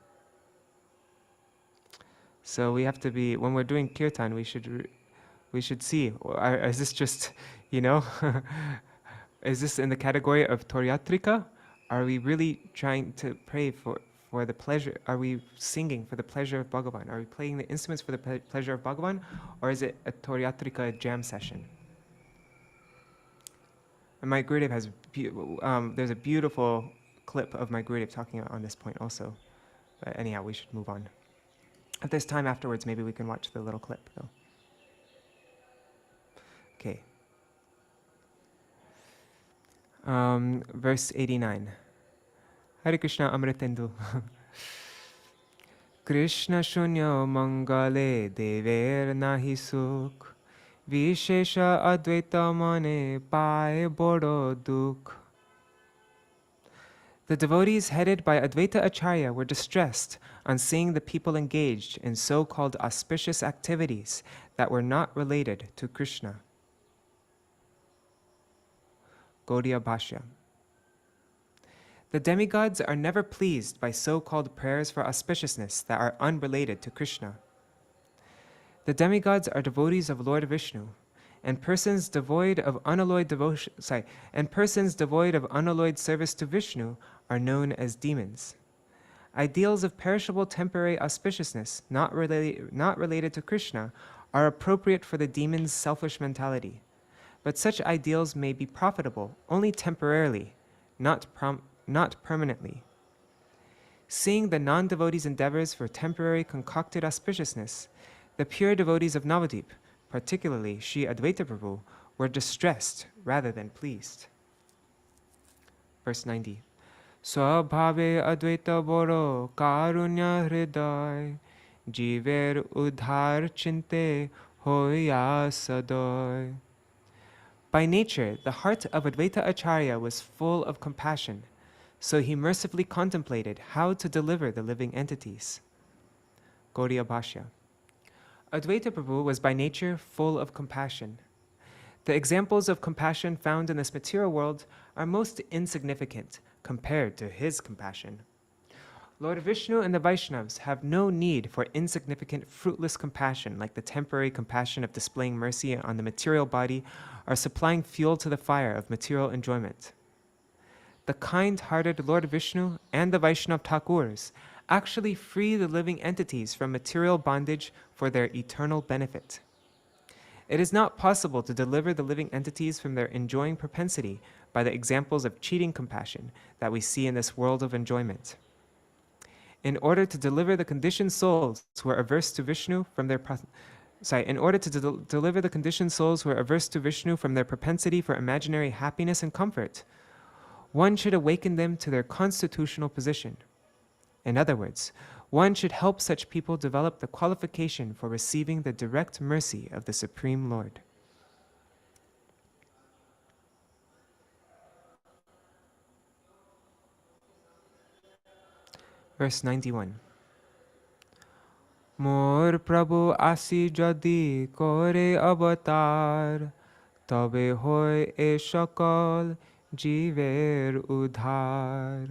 So we have to be, when we're doing kirtan, we should see, is this just, is this in the category of Toryatrika? Are we really trying to pray for the pleasure? Are we singing for the pleasure of Bhagavan? Are we playing the instruments for the pleasure of Bhagavan? Or is it a Toryatrika jam session? And my Gurudev has, there's a beautiful clip of my Gurudev talking on this point also. But anyhow, we should move on. If there's time afterwards, maybe we can watch the little clip though. Okay. Verse 89. Hare Krishna Amritendu. Krishna Shunya Mangale Dever Nahi Sukh Vishesha Advaita Mane Paye Bodo Dukh. The devotees headed by Advaita Ācārya were distressed on seeing the people engaged in so-called auspicious activities that were not related to Krishna. Gaudiya Bhashya. The demigods are never pleased by so-called prayers for auspiciousness that are unrelated to Krishna. The demigods are devotees of Lord Vishnu, and persons devoid of unalloyed service to Vishnu are known as demons. Ideals of perishable temporary auspiciousness not related to Krishna are appropriate for the demon's selfish mentality, but such ideals may be profitable only temporarily, not permanently. Seeing the non-devotees' endeavors for temporary concocted auspiciousness, the pure devotees of Navadvīpa, particularly Sri Advaita Prabhu, were distressed rather than pleased. Verse 90. Swabhave Advaita Boro Karunya Hriday Jiver Udhar Chinte Hoya Sadoy. By nature, the heart of Advaita Ācārya was full of compassion, so he mercifully contemplated how to deliver the living entities. Gaudiya Bhashya. Advaita Prabhu was by nature full of compassion. The examples of compassion found in this material world are most insignificant compared to his compassion. Lord Vishnu and the Vaishnavas have no need for insignificant, fruitless compassion like the temporary compassion of displaying mercy on the material body or supplying fuel to the fire of material enjoyment. The kind-hearted Lord Vishnu and the Vaishnava ఠાકુras actually free the living entities from material bondage for their eternal benefit. It is not possible to deliver the living entities from their enjoying propensity by the examples of cheating compassion that we see in this world of enjoyment. In order to deliver the conditioned souls who are averse to Vishnu from their in order to deliver the conditioned souls who are averse to Vishnu from their propensity for imaginary happiness and comfort, one should awaken them to their constitutional position. In other words, one should help such people develop the qualification for receiving the direct mercy of the Supreme Lord. Verse 91. Mor Prabhu asi jodi kore avatar, tabe hoy e shakal jiver udhar.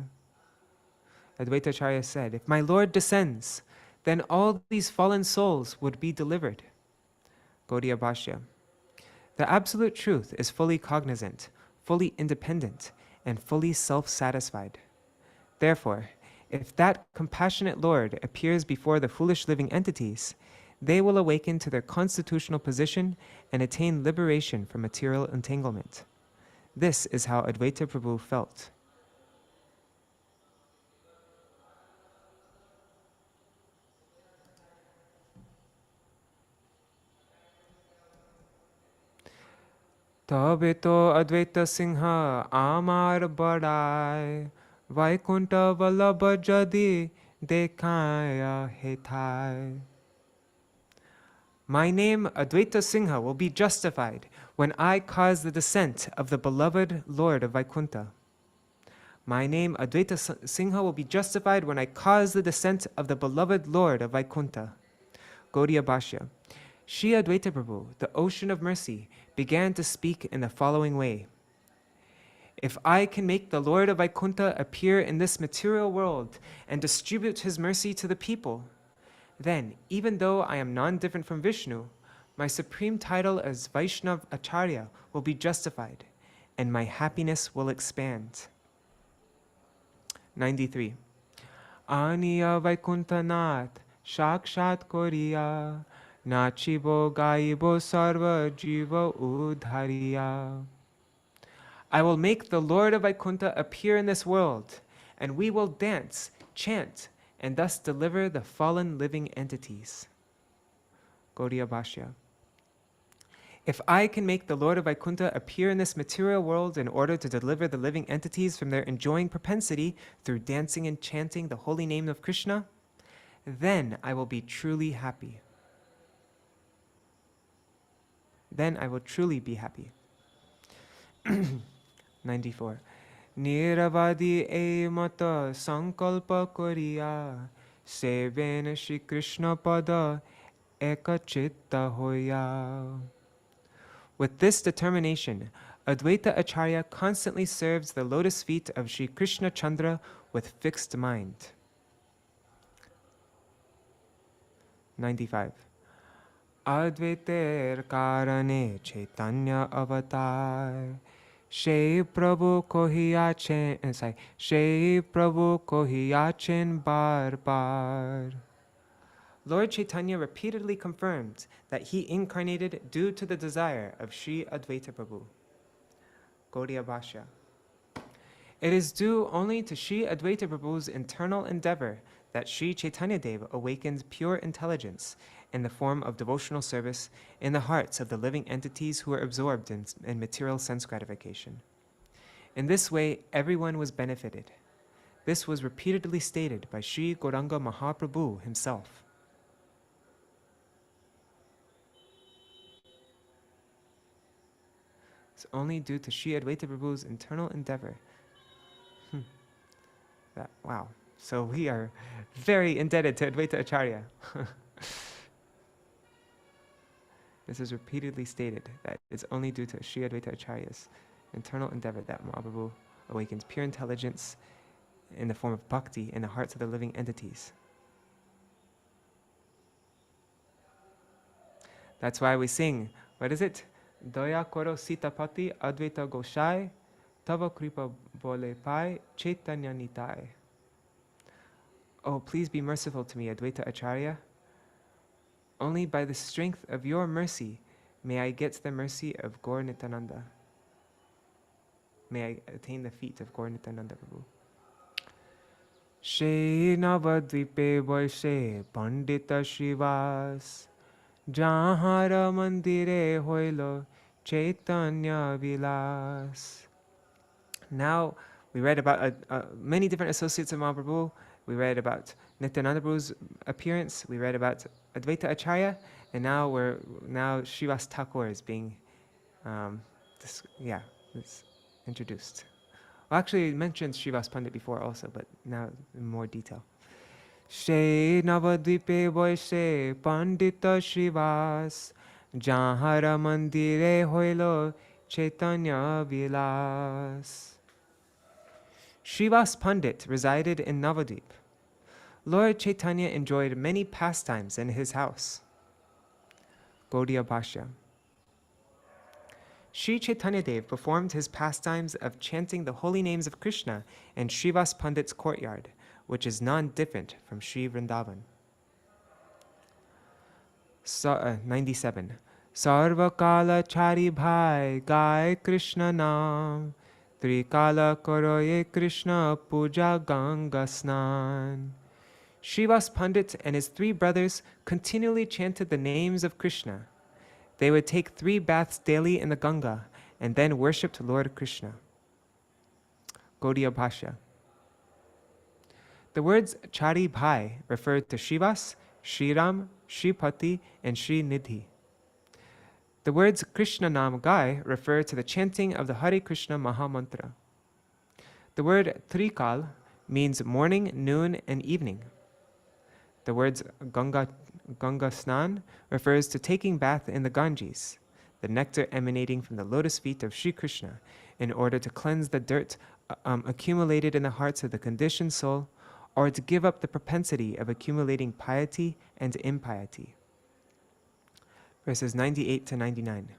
Advaita Ācārya said, if my Lord descends, then all these fallen souls would be delivered. Gaudiya Bhashya. The absolute truth is fully cognizant, fully independent, and fully self-satisfied. Therefore, if that compassionate Lord appears before the foolish living entities, they will awaken to their constitutional position and attain liberation from material entanglement. This is how Advaita Prabhu felt. Tabe to Advaita Singha amar badai, Vaikunta Vallabha jadi dekhaya hetai. My name, Advaita Singha, will be justified when I cause the descent of the beloved Lord of Vaikunta. My name, Advaita Singha, will be justified when I cause the descent of the beloved Lord of Vaikunta. Gaudiya Bhashya. Śrī Advaita Prabhu, the ocean of mercy, began to speak in the following way. If I can make the Lord of Vaikunta appear in this material world and distribute his mercy to the people, then, even though I am non-different from Vishnu, my supreme title as Vaishnava Acharya will be justified, and my happiness will expand. 93. Aniya Vaikunta Nath Shakshat Koriya Nachibo Gaibo Sarva Jiva Udhariya. I will make the Lord of Vaikunta appear in this world, and we will dance, chant, and thus deliver the fallen living entities. Gaudiya Bhashya. If I can make the Lord of Vaikunta appear in this material world in order to deliver the living entities from their enjoying propensity through dancing and chanting the holy name of Krishna, then I will be truly happy. Then I will truly be happy. 94. Niravadi e mata sankalpa koriya, seven Shri Krishna pada ekachitta hoya. With this determination, Advaita Ācārya constantly serves the lotus feet of Shri Krishna Chandra with fixed mind. 95. Advaita Ācārya Caitanya avatar, Śrī Prabhu kohiyachin bar bar. Lord Chaitanya repeatedly confirmed that he incarnated due to the desire of Śrī Advaita Prabhu. Gaudiya Bhashya. It is due only to Śrī Advaita Prabhu's internal endeavor that Śrī Caitanya-deva awakened pure intelligence in the form of devotional service in the hearts of the living entities who are absorbed in material sense gratification. In this way, everyone was benefited. This was repeatedly stated by Śrī Gauranga Mahaprabhu himself. It's only due to Śrī Advaita Prabhu's internal endeavor. Wow. So we are very indebted to Advaita Ācārya. This is repeatedly stated that it's only due to Śrī Advaita Ācārya's internal endeavor that Mahaprabhu awakens pure intelligence in the form of bhakti in the hearts of the living entities. That's why we sing, what is it? Daya koro sitapati advaita goshai, tava kripa bole pai chaitanya nitai. Oh, please be merciful to me, Advaita Ācārya. Only by the strength of your mercy may I get the mercy of Gaur Nityananda. May I attain the feet of Gaur Nityananda Prabhu. She Navadvīpe Vaishe Pandita Śrīvāsa Jahara mandire hoilo Chaitanya vilas. Now we read about many different associates of Mahaprabhu. We read about Nityananda Prabhu's appearance. We read about Advaita Ācārya, and now Śrīvāsa Ṭhākura is being it's introduced. Well, actually, it mentioned Śrīvāsa Pandit before also, but now in more detail. She Navadvīpe boise Pandita Śrīvāsa Jahara mandire hoilo Chaitanya vilas. Śrīvāsa Pandit resided in Navadvīpa. Lord Chaitanya enjoyed many pastimes in his house. Gaudiya Bhashya. Śrī Caitanya-dev performed his pastimes of chanting the holy names of Krishna in Śrīvāsa Pandit's courtyard, which is non-different from Sri Vrindavan. 97. Sarva kala chari bhai gai Krishna naam, Trikala koroye Krishna puja ganga snan. Śrīvāsa Pandit and his 3 brothers continually chanted the names of Krishna. They would take 3 baths daily in the Ganga and then worshipped Lord Krishna. Gaudiya Bhashya. The words Chari Bhai refer to Śrīvāsa, Śrīram, Śrīpati, and Śrīnidhi. The words Krishna Nam Gai refer to the chanting of the Hare Krishna Maha Mantra. The word Trikal means morning, noon, and evening. The words Ganga Snan refers to taking bath in the Ganges, the nectar emanating from the lotus feet of Sri Krishna, in order to cleanse the dirt accumulated in the hearts of the conditioned soul, or to give up the propensity of accumulating piety and impiety. Verses 98 to 99.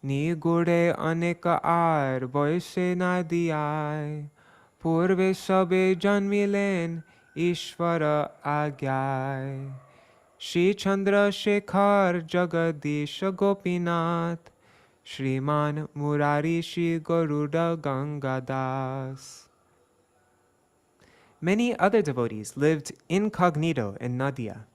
Ni gure aneka ar boise na diyai, purve sabe janmilen Ishvara Agyai. Shri Chandra Shekhar Jagadish Gopinath, Shriman Murari Shri Garuda Gangadas. Many other devotees lived incognito in Nadia.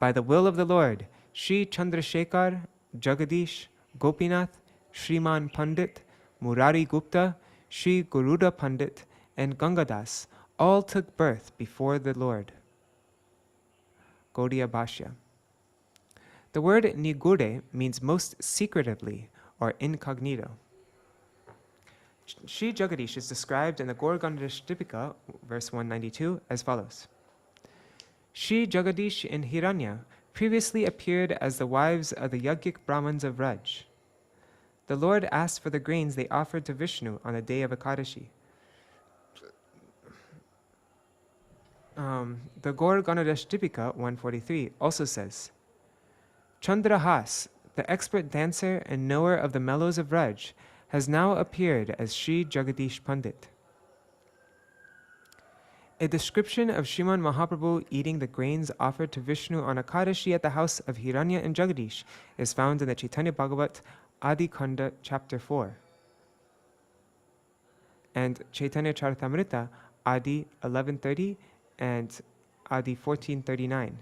By the will of the Lord, Shri Chandrasekhar, Jagadish, Gopinath, Shriman Pandit, Murari Gupta, Shri Garuda Pandit, and Gangadas all took birth before the Lord. Gaudiya Bhashya. The word nigure means most secretively or incognito. Shri Jagadish is described in the Gaur-Gandhara verse 192, as follows. Shri Jagadish and Hiranya previously appeared as the wives of the Yajnik Brahmins of Raj. The Lord asked for the grains they offered to Vishnu on the day of Ekadashi. The Gaur-Gandhara 143 also says, Chandrahas, the expert dancer and knower of the mellows of Raj, has now appeared as Shri Jagadish Pandit. A description of Sriman Mahaprabhu eating the grains offered to Vishnu on Ekadashi at the house of Hiranya and Jagadish is found in the Caitanya-bhāgavata Adi Khanda chapter 4 and Chaitanya Charitamrita Adi 1130 and Adi 1439.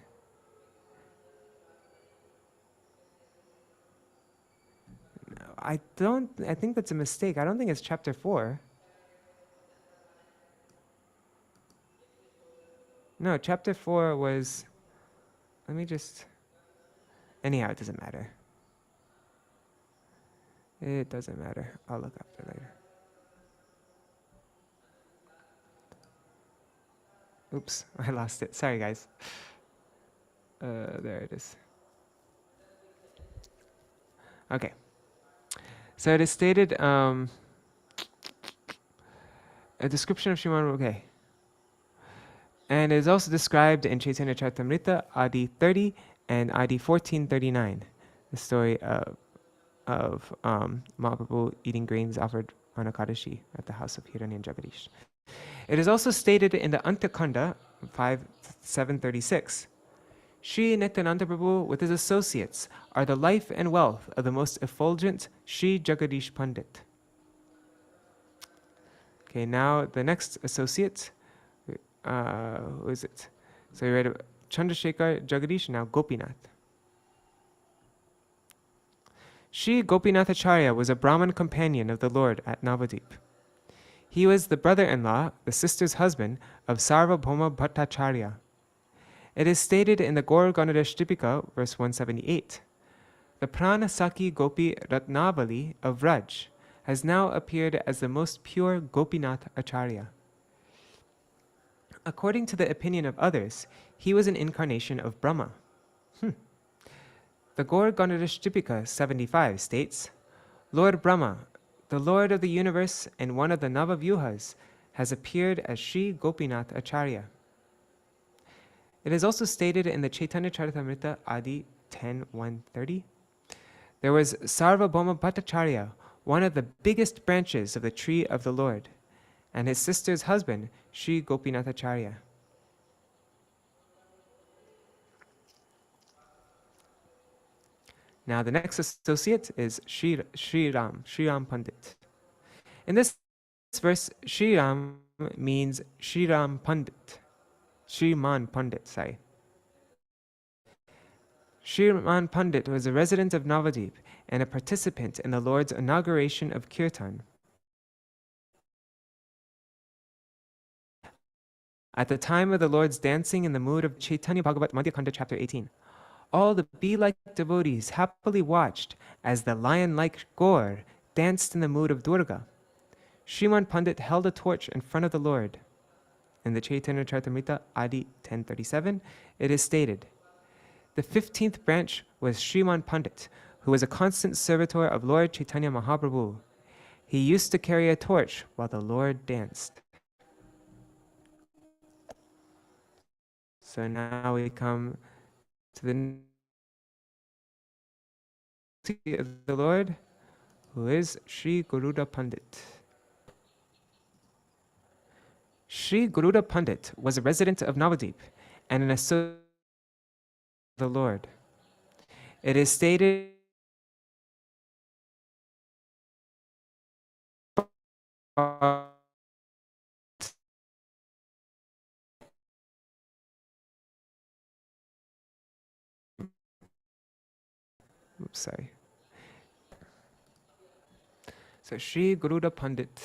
I think that's a mistake. I don't think it's chapter 4. No, chapter 4 was, anyhow, it doesn't matter. It doesn't matter. I'll look up it later. Oops, I lost it. Sorry, guys. There it is. Okay. So it is stated, a description of Sriman, okay. And it is also described in Chaitanya Charitamrita, Adi 30 and Adi 1439, the story of Mahaprabhu eating grains offered on Ekadashi at the house of Hiranya and Jagadish. It is also stated in the Antakanda 5.736, Shri Nityananda Prabhu with his associates are the life and wealth of the most effulgent Shri Jagadish Pandit. Okay, now the next associate, who is it? So we read Chandrasekhar, Jagadish, now Gopinath. Śrī Gopinath Acārya was a Brahmin companion of the Lord at Navadvīpa. He was the brother-in-law, the sister's husband, of Sarvabhauma Bhattacharya. It is stated in the Gaur Ganadashtipika, verse 178, the Prana Saki Gopi Ratnavali of Vraj has now appeared as the most pure Gopinath Acārya. According to the opinion of others, he was an incarnation of Brahma. The Gaur Ganadashtipika 75 states, Lord Brahma, the Lord of the universe and one of the Navavyuhas, has appeared as Śrī Gopinath Acārya. It is also stated in the Chaitanya Charitamrita Adi 10.130, there was Sarvabhauma Bhattacharya, one of the biggest branches of the tree of the Lord, and his sister's husband, Śrī Gopinath Acārya. Now the next associate is Shriram Pandit. In this verse, Shriram means Shriram Pandit. Shriman Pandit, sorry. Shriman Pandit was a resident of Navadvīpa and a participant in the Lord's inauguration of Kirtan. At the time of the Lord's dancing in the mood of Caitanya-bhāgavata Madhya Khanda chapter 18, all the bee-like devotees happily watched as the lion-like Gaur danced in the mood of Durga. Shriman Pandit held a torch in front of the Lord. In the Chaitanya Charitamrita Adi 1037, it is stated, the 15th branch was Shriman Pandit, who was a constant servitor of Lord Chaitanya Mahaprabhu. He used to carry a torch while the Lord danced. So now we come to the of the Lord, who is Śrī Garuda Pandit. Śrī Garuda Pandit was a resident of Navadvīpa and an associate of the Lord. It is stated oops, sorry. So Śrī Garuda Pandit.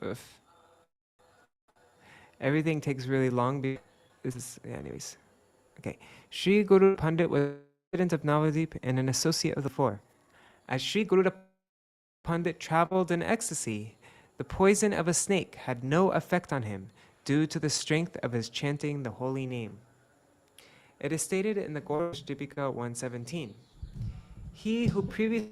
Oof. Everything takes really long. This is, yeah, anyways. Okay. Śrī Garuda Pandit was a resident of Navadvīpa and an associate of the four. As Śrī Garuda Pandit traveled in ecstasy, the poison of a snake had no effect on him due to the strength of his chanting the holy name. It is stated in the Gaur Dipika 117, he who previously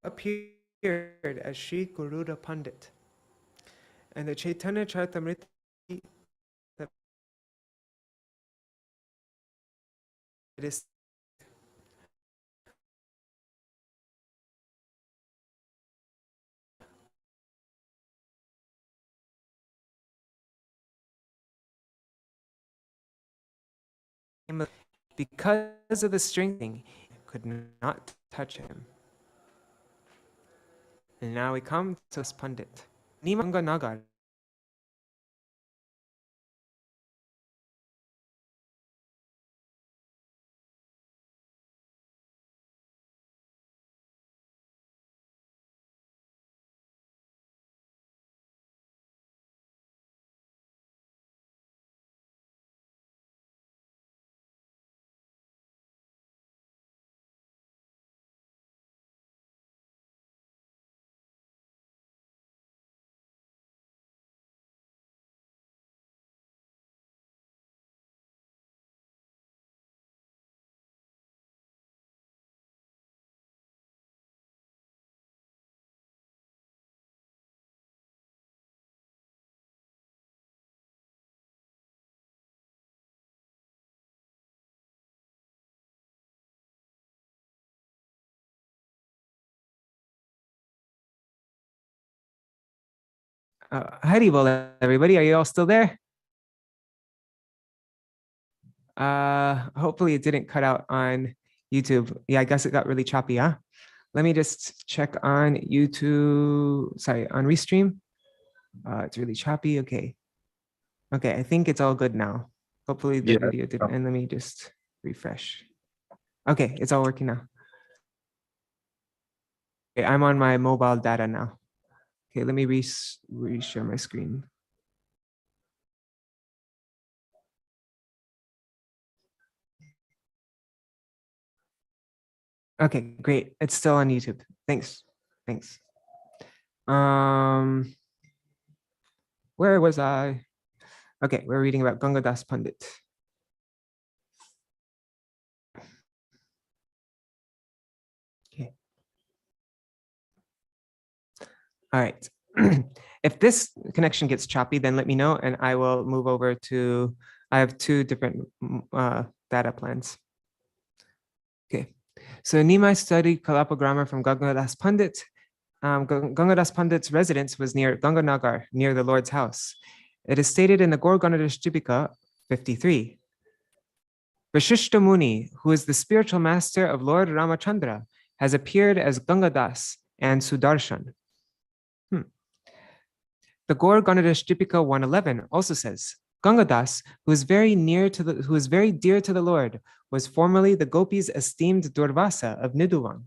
appeared as Śrī Garuda Pandit. And the Chaitanya Charitamrita it is because of the strengthening, it could not touch him. And now we come to this Pandit. Nimanga Nagar. Haribol, everybody. Are you all still there? Hopefully it didn't cut out on YouTube. Yeah, I guess it got really choppy, huh? Let me just check on YouTube, sorry, on Restream. It's really choppy. Okay. Okay, I think it's all good now. Hopefully the Yeah. video didn't, and let me just refresh. Okay, it's all working now. Okay, I'm on my mobile data now. Okay, let me reshare my screen. Okay, great. It's still on YouTube. Thanks. Thanks. Where was I? Okay, we're reading about Gangadas Pandit. Okay. All right. If this connection gets choppy, then let me know and I will move over to, I have two different data plans. Okay. So Nimai studied Kalapa grammar from Gangadas Pandit. Gangadas Pandit's residence was near Ganganagar, near the Lord's house. It is stated in the Gaur Ganadash Dipika 53. Vashishta Muni, who is the spiritual master of Lord Ramachandra, has appeared as Gangadas and Sudarshan. The Gaur Ganadash Dipika 111 also says, Gangadas, who is very dear to the Lord, was formerly the gopis' esteemed Durvasa of Niduvang.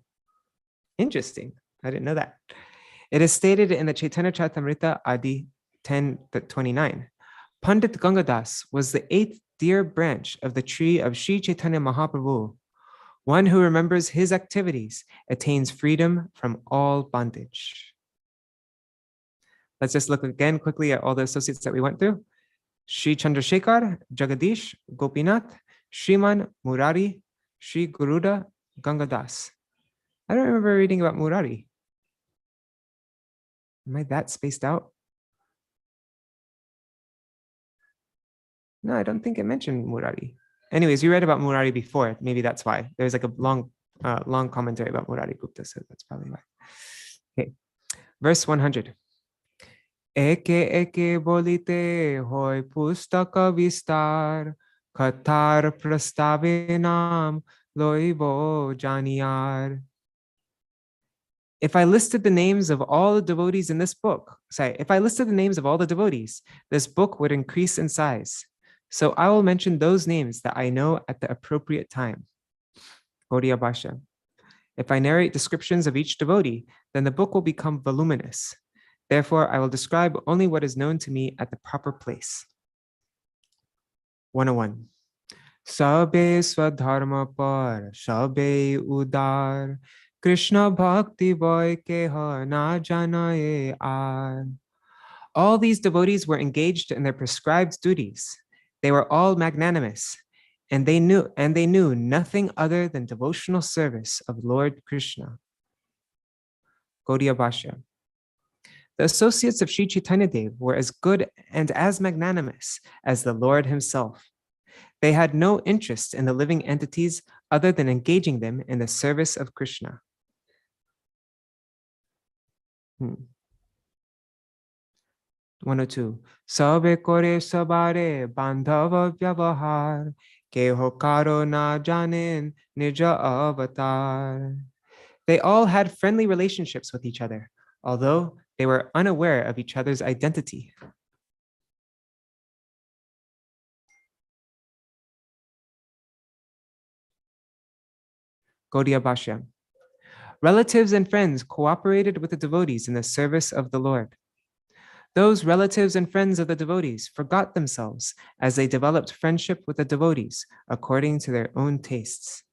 Interesting. I didn't know that. It is stated in the Chaitanya Charitamrita Adi 10:29. Pandit Gangadas was the 8th dear branch of the tree of Śrī Caitanya-bhāgavata. One who remembers his activities attains freedom from all bondage. Let's just look again quickly at all the associates that we went through. Śrī Chandrasekhar, Jagadish, Gopinath, Shriman, Murari, Śrī Guruda, Gangadas. I don't remember reading about Murari. Am I that spaced out? No, I don't think it mentioned Murari. Anyways, you read about Murari before. Maybe that's why. There's like a long commentary about Murari Gupta, so that's probably why. Okay, verse 100. Eke eke bolite hoy pustaka vistar, katar prastavenam loivo janiyar. If I listed the names of all the devotees in this book, this book would increase in size. So I will mention those names that I know at the appropriate time. Gaudiya Bhashya. If I narrate descriptions of each devotee, then the book will become voluminous. Therefore, I will describe only what is known to me at the proper place. 101. Sabe swadharma par, sabe udar, Krishna bhakti boy keha na janaye ar. All these devotees were engaged in their prescribed duties. They were all magnanimous, and they knew nothing other than devotional service of Lord Krishna. Gaudiya Bhashya. The associates of Śrī Caitanya-dev were as good and as magnanimous as the Lord himself. They had no interest in the living entities other than engaging them in the service of Krishna. 102. Sabe kore sabare bandhava vyavahar, keho karo na janen nija avatar. They all had friendly relationships with each other, although they were unaware of each other's identity. Gaudiya Bhashya. Relatives and friends cooperated with the devotees in the service of the Lord. Those relatives and friends of the devotees forgot themselves as they developed friendship with the devotees according to their own tastes.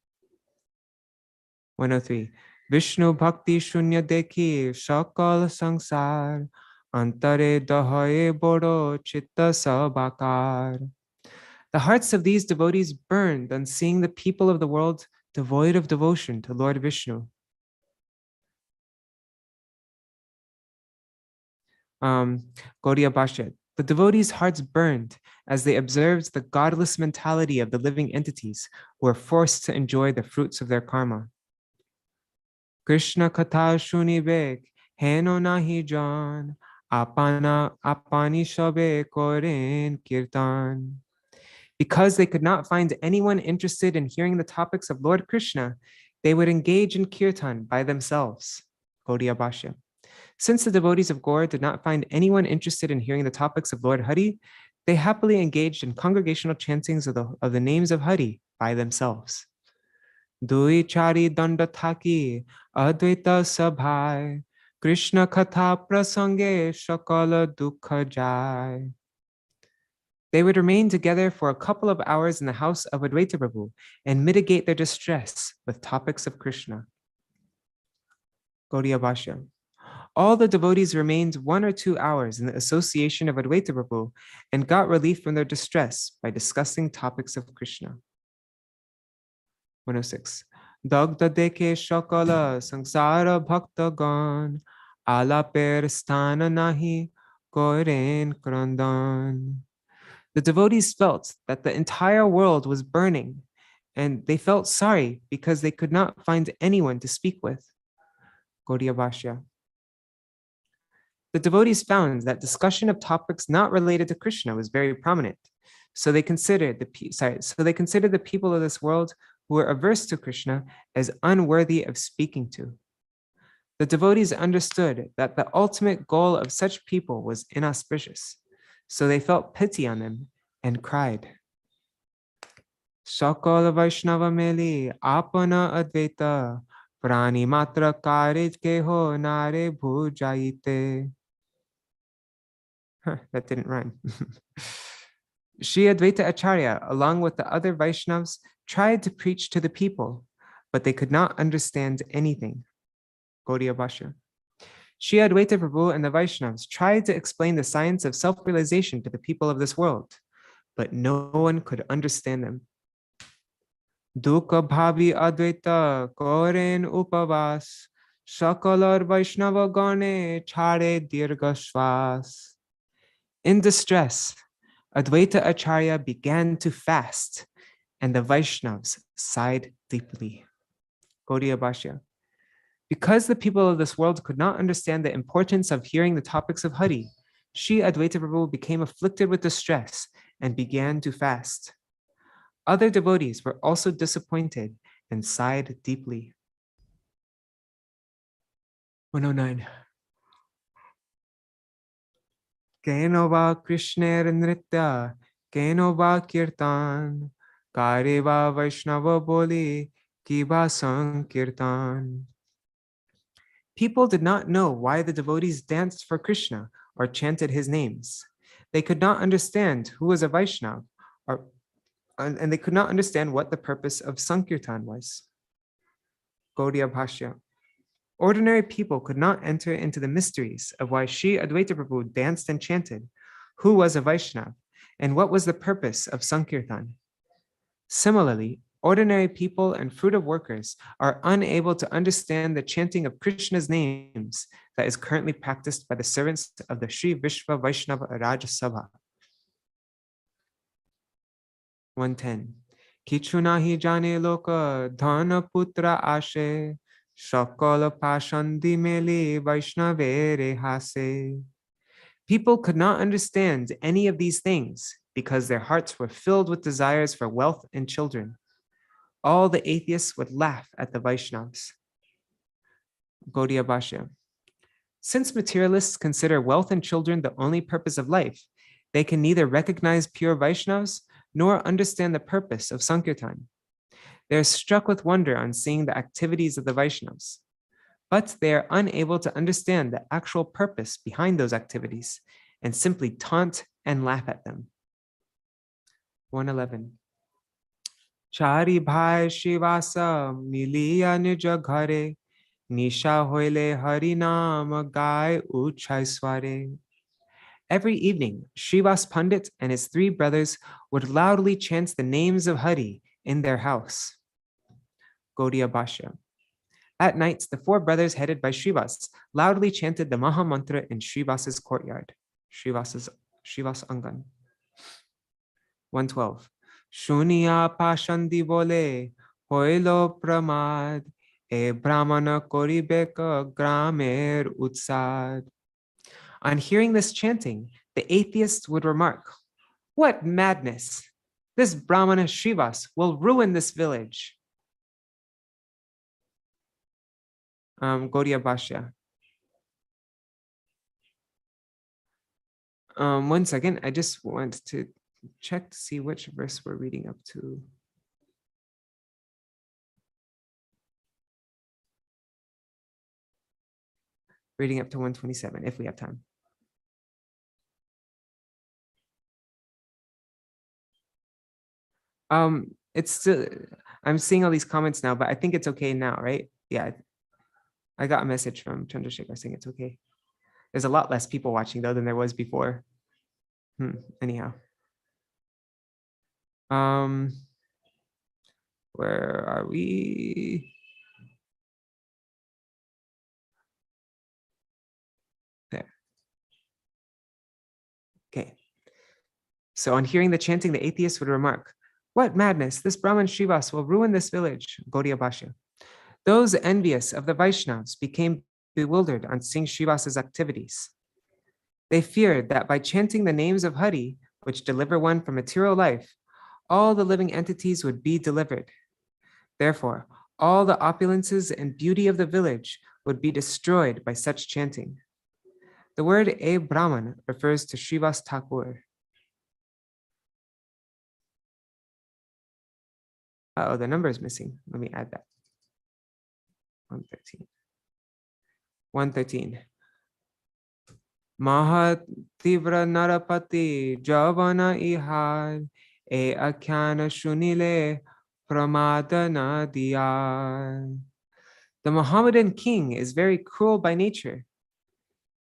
103. Vishnu Bhakti Shunya Dekhi Shakal Sangsar Antare Dahaye Bodo Chitta Sabakar. The hearts of these devotees burned on seeing the people of the world devoid of devotion to Lord Vishnu. Gaudiya Bhashya. The devotees' hearts burned as they observed the godless mentality of the living entities who were forced to enjoy the fruits of their karma. Krishna katha shuni bek heno nahi jan apani shabe koren kirtan. Because they could not find anyone interested in hearing the topics of Lord Krishna, they would engage in kirtan by themselves. Gaudiya Bhashya. Since the devotees of Gaur did not find anyone interested in hearing the topics of Lord Hari, they happily engaged in congregational chantings of the names of Hari by themselves. Dui chari danda thaki Advaita sabhai Krishna katha prasange shakala dukha jai. They would remain together for a couple of hours in the house of Advaita Prabhu and mitigate their distress with topics of Krishna. Gaudiya Bhashya. All the devotees remained 1 or 2 hours in the association of Advaita Prabhu and got relief from their distress by discussing topics of Krishna. 106. Dagda deke shakala sangsara bhaktagan alaper sthana nahi koren krandan. The devotees felt that the entire world was burning, and they felt sorry because they could not find anyone to speak with. Gaudiya Bhashya. The devotees found that discussion of topics not related to Krishna was very prominent. So they considered the people of this world who were averse to Krishna as unworthy of speaking to. The devotees understood that the ultimate goal of such people was inauspicious. So they felt pity on them and cried. Shakala Vaishnava meli apana advaita prani matra karij keho nare bhujayite. That didn't rhyme. Śrī Advaita Ācārya, along with the other Vaishnavas, tried to preach to the people, but they could not understand anything. Gaudiya Bhashya. Śrī Advaita Prabhu and the Vaishnavas tried to explain the science of self-realization to the people of this world, but no one could understand them. Dukha bhavi advaita koren upavas shakalar Vaishnava gane chare dirgha shvas. In distress, Advaita Ācārya began to fast, and the Vaishnavas sighed deeply. Gaudiya Bhashya. Because the people of this world could not understand the importance of hearing the topics of Hari, Śrī Advaita Prabhu became afflicted with distress and began to fast. Other devotees were also disappointed and sighed deeply. 109. Keno va Krishner nritya, keno va kirtan, kare va Vaishnava boli, ki va sankirtan. People did not know why the devotees danced for Krishna or chanted his names. They could not understand who was a Vaishnava, and they could not understand what the purpose of Sankirtan was. Gaudiya Bhashya. Ordinary people could not enter into the mysteries of why Śrī Advaita Prabhu danced and chanted, who was a Vaishnava, and what was the purpose of Sankirtan. Similarly, ordinary people and fruitive workers are unable to understand the chanting of Krishna's names that is currently practiced by the servants of the Shri Vishva Vaishnava Raj Sabha. 110. Kichu nahi jane loka dhana putra ashe shakala pashandi meli Vaishnavere hase. People could not understand any of these things because their hearts were filled with desires for wealth and children. All the atheists would laugh at the Vaishnavas. Gaudiya Bhashya. Since materialists consider wealth and children the only purpose of life, they can neither recognize pure Vaishnavas nor understand the purpose of Sankirtan. They are struck with wonder on seeing the activities of the Vaishnavas, but they are unable to understand the actual purpose behind those activities and simply taunt and laugh at them. 111. Chari bhai Śrīvāsa miliya nija ghare nisha hoile hari naam gai uchai sware. Every evening, Śrīvāsa Pandit and his 3 brothers would loudly chant the names of Hari in their house. Gaudiya Bhashya. At night, the 4 brothers headed by Śrīvāsa loudly chanted the Maha Mantra in Śrīvāsa's courtyard, Śrīvāsa Angan. 112. Shuniya pashandi bole hoilo pramad e brahmana koribeka gramer utsad. On hearing this chanting, the atheists would remark, "What madness! This Brahmana Śrīvāsa will ruin this village." Gaudiya Bhashya. 1 second. I just want to check to see which verse we're reading up to. Reading up to 127, if we have time. It's still, I'm seeing all these comments now, but I think it's okay now, right? Yeah, I got a message from Chandrasekhar saying it's okay. There's a lot less people watching though than there was before. Anyhow. Where are we? There. Okay. So on hearing the chanting, the atheist would remark, "What madness! This Brahman Śrīvāsa will ruin this village." Gaudiya Bhashya. Those envious of the Vaishnavas became bewildered on seeing Śrīvāsa's activities. They feared that by chanting the names of Hari, which deliver one from material life, all the living entities would be delivered. Therefore, all the opulences and beauty of the village would be destroyed by such chanting. The word "a Brahman" refers to Śrīvāsa Ṭhākura. Oh, the number is missing. Let me add that. 113. 113. Mahativra narapati javana ihar e akyana shunile pramadana diyar. The Mohammedan king is very cruel by nature.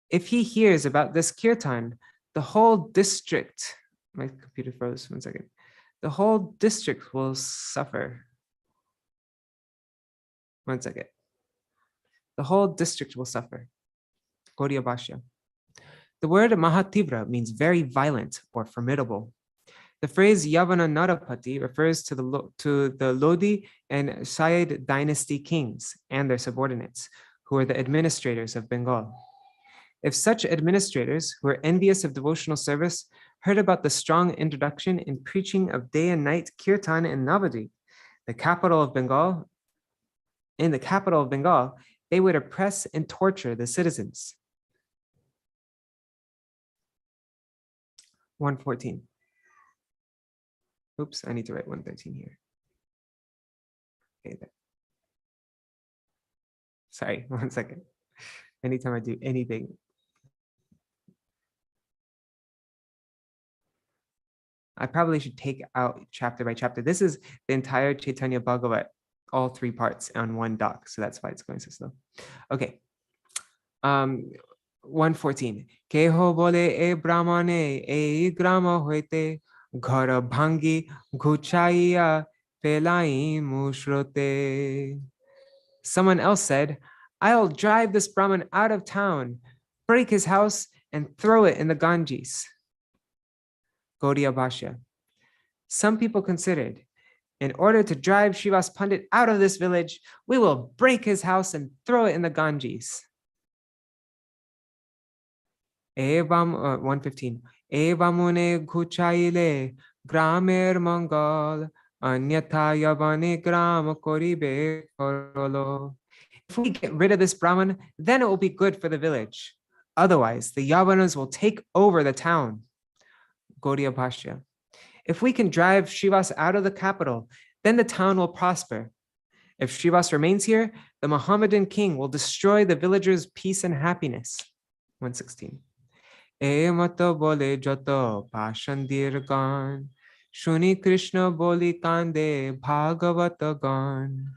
If he hears about this kirtan, the whole district, my computer froze, 1 second. The whole district will suffer. 1 second. The whole district will suffer. Gaudiya Bhashya. The word Mahativra means very violent or formidable. The phrase Yavana Narapati refers to the Lodi and Sayyid dynasty kings and their subordinates, who were the administrators of Bengal. If such administrators, who were envious of devotional service, heard about the strong introduction and preaching of day and night kirtan in Navadvīpa, the capital of Bengal, they would oppress and torture the citizens. 114. Oops, I need to write 113 here. Okay, there. Sorry, 1 second. Anytime I do anything. I probably should take out chapter by chapter. This is the entire Caitanya-bhāgavata, all 3 parts on one doc. So that's why it's going so slow. Okay. 114. Keho bole e brahmane e grama hoite ghara bhangi ghuchaiya pelai mushrote. Someone else said, "I'll drive this Brahman out of town, break his house, and throw it in the Ganges." Gaudiya Bhashya. Some people considered, in order to drive Śrīvāsa Pandit out of this village, we will break his house and throw it in the Ganges. 115. Evamune ghuchaile gramer mangal anyatha yavane gram koribe korolo. If we get rid of this Brahman, then it will be good for the village. Otherwise, the Yavanas will take over the town. Gaudiya Bhashya. If we can drive Śrīvāsa out of the capital, then the town will prosper. If Śrīvāsa remains here, the Mohammedan king will destroy the villagers' peace and happiness. 116. E mata bole jato pashandir gan, shuni Krishna boli kande bhagavata gan.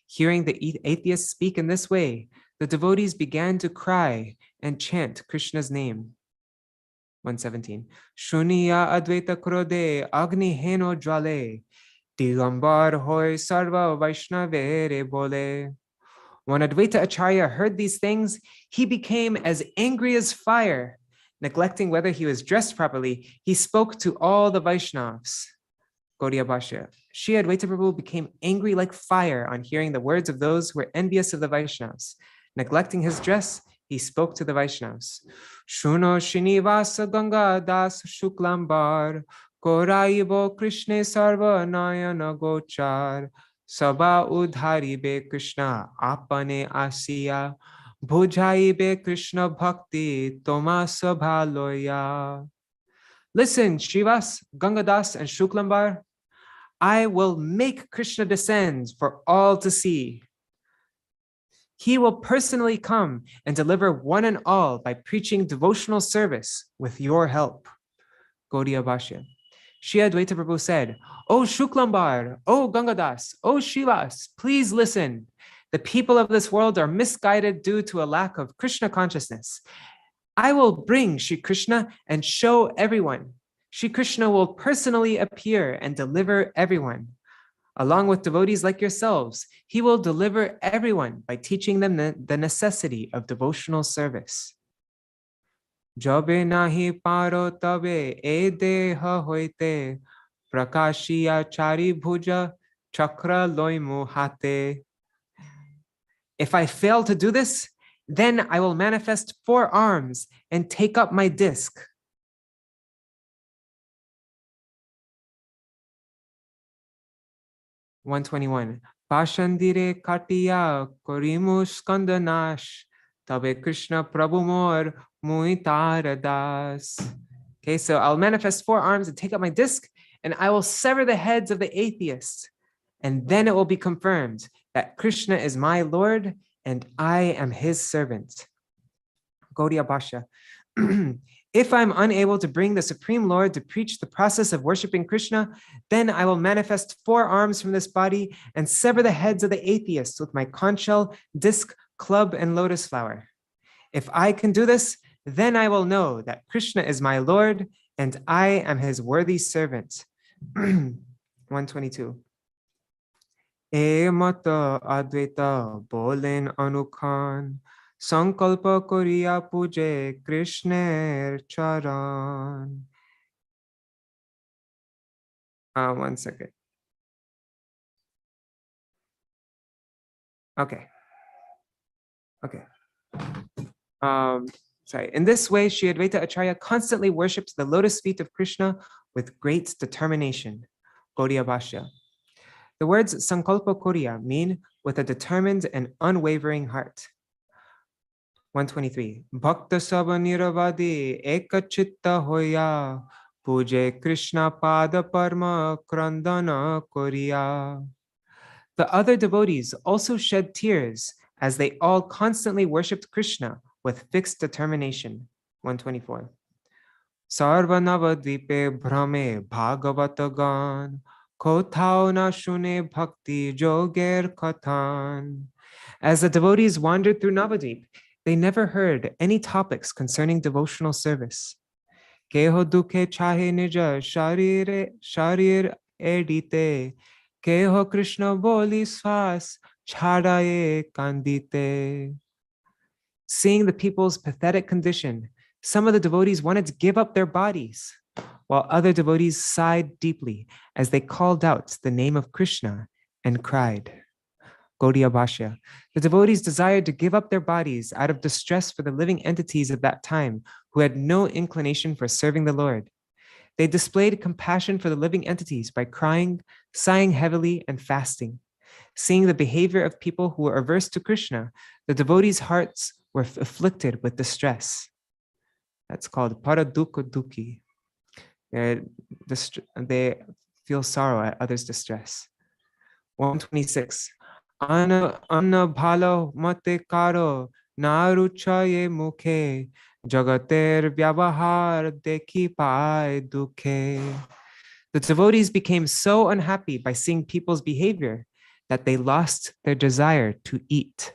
Hearing the atheists speak in this way, the devotees began to cry and chant Krishna's name. 117. Shuniya Advaita Krode Agni Heno Jwale Digambar Hoy Sarva Vaishnavere Bole. When Advaita Ācārya heard these things, he became as angry as fire. Neglecting whether he was dressed properly, he spoke to all the Vaishnavas. Gaudiya Bhashya. Shri Advaita Prabhu became angry like fire on hearing the words of those who were envious of the Vaishnavas. Neglecting his dress, he spoke to the Vaishnavas. Shuno Śrīvāsa Ganga Das Shuklambar Koraibo Krishna Sarva Nayana Gochar Sabha Udhari Be Krishna Apane Asiya bhujaibe Krishna bhakti toma sabhaloya. Listen, Śrīvāsa, Gangadas, and Shuklambar, I will make Krishna descend for all to see. He will personally come and deliver one and all by preaching devotional service with your help. Gaudiya Bhashya. Shri Advaita Prabhu said, O Shuklambar, O Gangadas, O Śrīvāsa, please listen. The people of this world are misguided due to a lack of Krishna consciousness. I will bring Shri Krishna and show everyone. Shri Krishna will personally appear and deliver everyone. Along with devotees like yourselves, he will deliver everyone by teaching them the necessity of devotional service. Jabe nahi paro tabe e deha hoite prakashiya chari bhuja chakra loimu hate. If I fail to do this, then I will manifest 4 arms and take up my disc. (121) Pashandire katiya korimu skandanash tabe Krishna Prabhu mor muitaradas. Okay, so I'll manifest 4 arms and take up my disc, and I will sever the heads of the atheists. And then it will be confirmed that Krishna is my Lord and I am his servant. Gaudiya Bhashya. If I'm unable to bring the Supreme Lord to preach the process of worshiping Krishna, then I will manifest 4 arms from this body and sever the heads of the atheists with my conch shell, disc, club, and lotus flower. If I can do this, then I will know that Krishna is my Lord and I am his worthy servant. 122. E mata Advaita bolen anukhan sankalpa koriya puje Krishner charan. 1 second. Okay. Sorry. In this way, Shri Advaita Ācārya constantly worships the lotus feet of Krishna with great determination. Gaudiya Bhashya. The words sankalpa koriya mean with a determined and unwavering heart. 123. Bhakta saba niravadi ekachitta hoya puje Krishna pada parma krandana koriya. The other devotees also shed tears as they all constantly worshipped Krishna with fixed determination. 124. Sarva Navadvīpe bhrame bhāgavata gan kothao na shune bhakti joger kathan. As the devotees wandered through Navadvīpa, they never heard any topics concerning devotional service. Keho dukhe chahe nija sharir edite, keho Krishna boli swas chadaye kandite. Seeing the people's pathetic condition, some of the devotees wanted to give up their bodies, while other devotees sighed deeply as they called out the name of Krishna and cried. Gaudiya Bhashya. The devotees desired to give up their bodies out of distress for the living entities of that time who had no inclination for serving the Lord. They displayed compassion for the living entities by crying, sighing heavily, and fasting. Seeing the behavior of people who were averse to Krishna, the devotees' hearts were afflicted with distress. That's called paradukha dukhi. They feel sorrow at others' distress. 126. Anna bhalo mate karo naruchaye mukhe jagater vyavahar dekhi pai dukhe. The devotees became so unhappy by seeing people's behavior that they lost their desire to eat.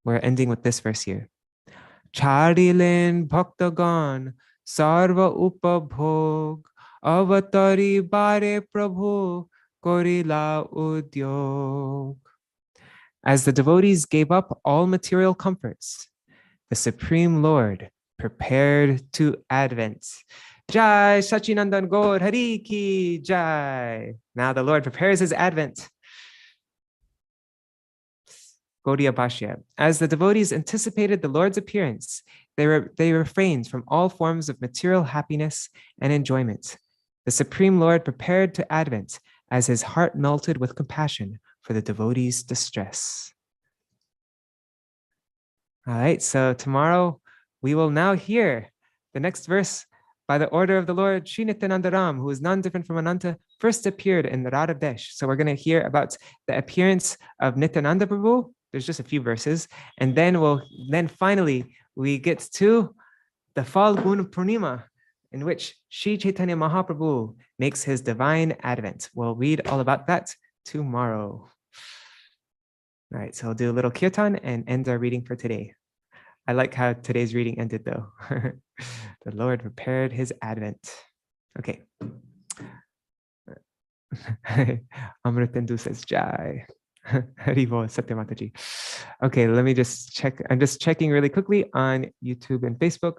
We're ending with this verse here. Chadilen bhaktagan sarva upabhog avatari bare prabhu korila udyog. As the devotees gave up all material comforts, the Supreme Lord prepared to advent. Jai Sachinandan Gaur Hari Ki Jai. Now the Lord prepares his advent. Gaudiya Bhashya. As the devotees anticipated the Lord's appearance, they refrained from all forms of material happiness and enjoyment. The Supreme Lord prepared to advent as his heart melted with compassion for the devotees' distress. All right, so tomorrow we will now hear the next verse by the order of the Lord. Śrī Nityananda, who is none different from Ananta, first appeared in the Radha Desh. So we're going to hear about the appearance of Nityananda Prabhu. There's just a few verses, and then finally we get to the Falgun Purnima, in which Śrī Caitanya-bhāgavata makes his divine advent. We'll read all about that tomorrow. All right, so I'll do a little kirtan and end our reading for today. I like how today's reading ended though. The Lord prepared his advent. Okay. Amritindu says Jai. Haribo Satya Mataji. Okay, let me just check. I'm just checking really quickly on YouTube and Facebook.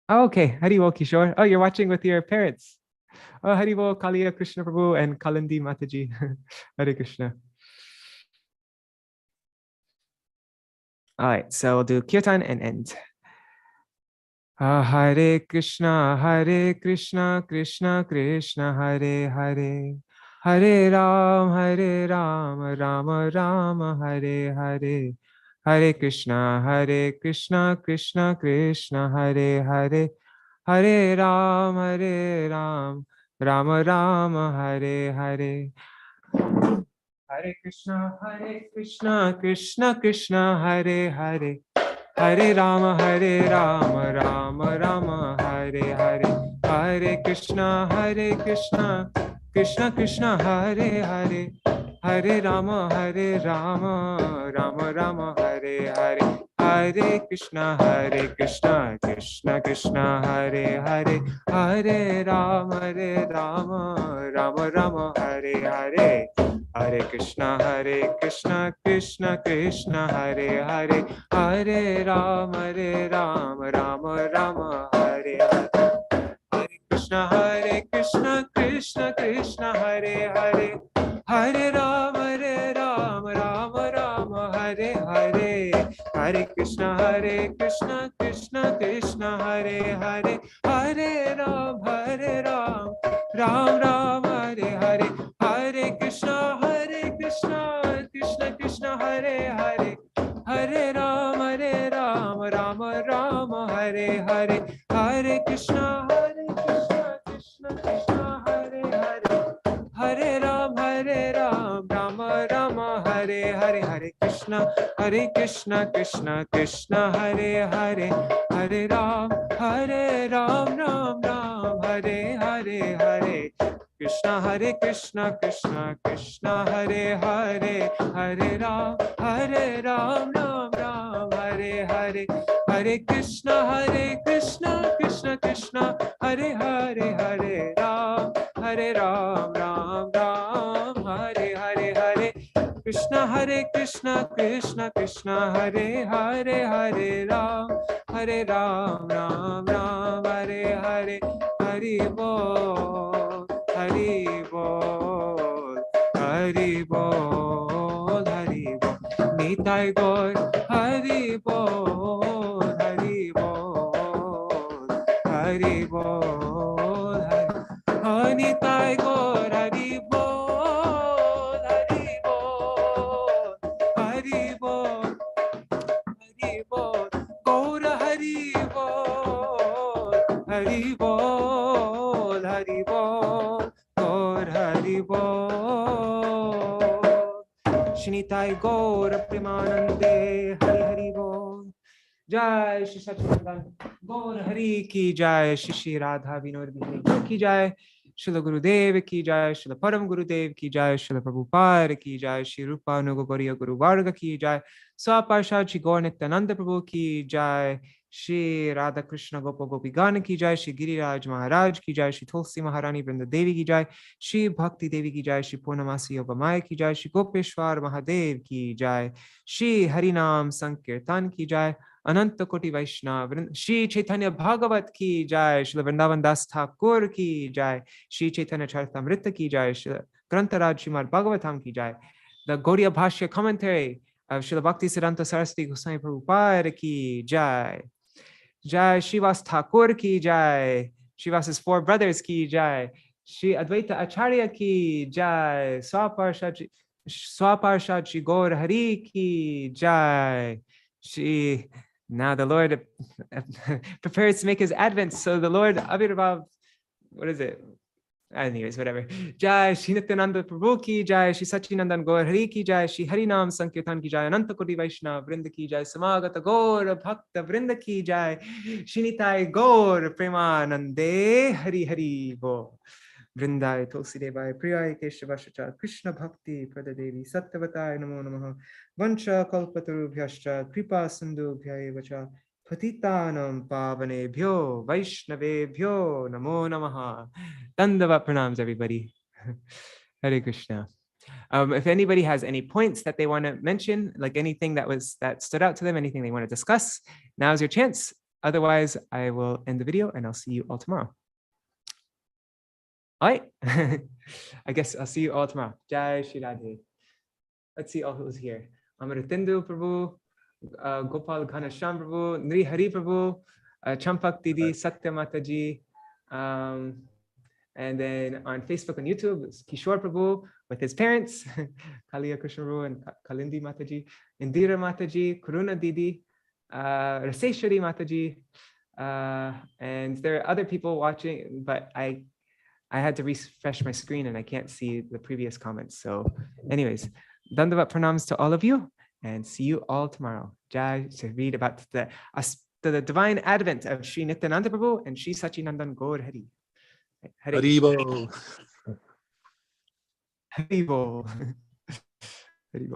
Oh, okay, Haribo Kishore. Oh, you're watching with your parents. Oh, Haribo Kaliya Krishna Prabhu and Kalandi Mataji. Hare Krishna. All right, so we'll do kirtan and end. Hare Krishna, Krishna Krishna, Hare Hare. Hare Ram, Rama Rama, Hare Hare. Hare Krishna, Krishna Krishna, Hare Hare. Hare Ram, Rama Rama, Hare Hare. Hare Krishna, Krishna Krishna, Hare Hare. Hare Rama, Rama Rama, Hare Hare. Hare Krishna, Krishna Krishna, Hare Hare. Hare Rama, Rama Rama, Hare Hare. Hare Krishna, Krishna Krishna, Hare Hare. Hare Rama, Rama Rama, Hare Hare. Hare Krishna, Krishna Krishna, Hare Hare. Hare Rama, Rama Rama, Hare Hare. Hare Krishna, Krishna Krishna, Hare Hare. Hare Rama, Rama Rama, Hare Hare. Hare Krishna, Krishna Krishna, Hare Hare. Hare Ram, Ram Ram, Hare Hare. Hare Krishna, Krishna Krishna, Hare Hare. Hare Rama, Rama Rama, Hare Hare. Hare Krishna, Krishna Krishna, Hare Hare. Hare Ram, Rama Rama, Hare Hare. Hare Krishna, Krishna Krishna, Hare Hare. Hare Ram, Ram Ram, Hare Hare. Hare Krishna, Krishna Krishna, Hare Hare. Hare Ram, Ram Ram, Hare Hare. Hare Krishna, Krishna Krishna, Hare Hare. Hare Ram, Ram Ram, Hare Hare. Hare Krishna, Krishna Krishna, Hare Hare. Hare Ram, Ram Ram, Hare Hare. Hari Bol, Hari Bol, Hari Bol, Hari Bol. Nitai Gaur, Hari Bol, Hari Bol, Hari Bol, Hari. Nitai Gaur, Hari Bol, Hari Bol, Hari Bol, Hari Bol. Gaur Hari Bol, Hari Bol, Hari Bol, Gaur Hari Bol. Shnitai Gaur Premanande, Hari Hari Bol. Jai Shri Satchidanand Gaur Hari ki Jai, Shri Radha Vinod Bihari ki Jai, Srila Gurudev ki Jai, Srila Param Gurudev ki Jai, Srila Prabhupada ki Jai, Shri Rupa Anuga Guru Varga ki Jai, Swaparshad Shri Gaur Nityananda Prabhu ki Jai, Shri Radha Krishna Gopa Gopi Gana ki Jai, Shri Giriraj Maharaj ki Jai, Shri Tulsi Maharani Vrinda Devi ki Jai, Shri Bhakti Devi ki Jai, Shri Purnamasi Yogamaya ki Jai, Shri Gopeshwar Mahadev ki Jai, Shri Harinam Sankirtan ki Jai, Ananta Koti Vaishnav, Śrī Caitanya-bhāgavata ki Jai, Śrīla Vrindavan Das Ṭhākura ki Jai, Śrī Caitanya Charitamrita ki Jai, Śrīla Grantaraj Srimad Bhagavatam ki Jai, the Gaudiya Bhashya commentary of Śrīla Bhaktisiddhanta Saraswati Goswami Prabhupada ki Jai, Jai Śrīvāsa Ṭhākura ki Jai, Śrīvasa's four brothers ki Jai, Shri Advaita Ācārya ki Jai, Swaparshad Swaparshad Shri Gaur Hari Ki Jai. Now the Lord prepares to make his advent. So the Lord Abhirabhav, what is it? Anyways, whatever. Jai Shri Nityananda Prabhu Ki Jai, Shri Sachinandan Gaur Hari Ki Jai, Shri Harinam Sankirtan Ki Jai, Ananta Koti Vaishnava Vrinda Ki Jai, Samagata Gaur Bhakta Vrinda Ki Jai, Shri Nitai Gaur Premanande Hari Hari Bo. Vrindai Tulsi Devai Priyai Keshavashacha Krishna Bhakti Pradadevi Sattvatai Namo Namaha Vancha Kalpatarubhyascha Kripa Sindhu Bhyayevacha Patitanam Pavanebhyo Vaishnavebhyo Namo Namaha. Dandavat pranams, everybody. Hare Krishna. If anybody has any points that they want to mention, like anything that stood out to them, anything they want to discuss, now's your chance. Otherwise, I will end the video and I'll see you all tomorrow. All right. I guess I'll see you all tomorrow. Jai Shri Radhe. Let's see all who's here. Amritindu Prabhu, Gopal Ghanasham Prabhu, Nri Hari Prabhu, Champak Didi, Satya Mataji, and then on Facebook and YouTube, it's Kishore Prabhu with his parents, Kaliya Krishna Prabhu and Kalindi Mataji, Indira Mataji, Karuna Didi, Raseshwari Mataji, and there are other people watching, but I had to refresh my screen and I can't see the previous comments. So anyways, Dandavat pranams to all of you and see you all tomorrow. Jai, to read about the divine advent of Sri Nityananda Prabhu and Sri Sachinandan Gaur Hari. Haribo. Haribo. Haribo.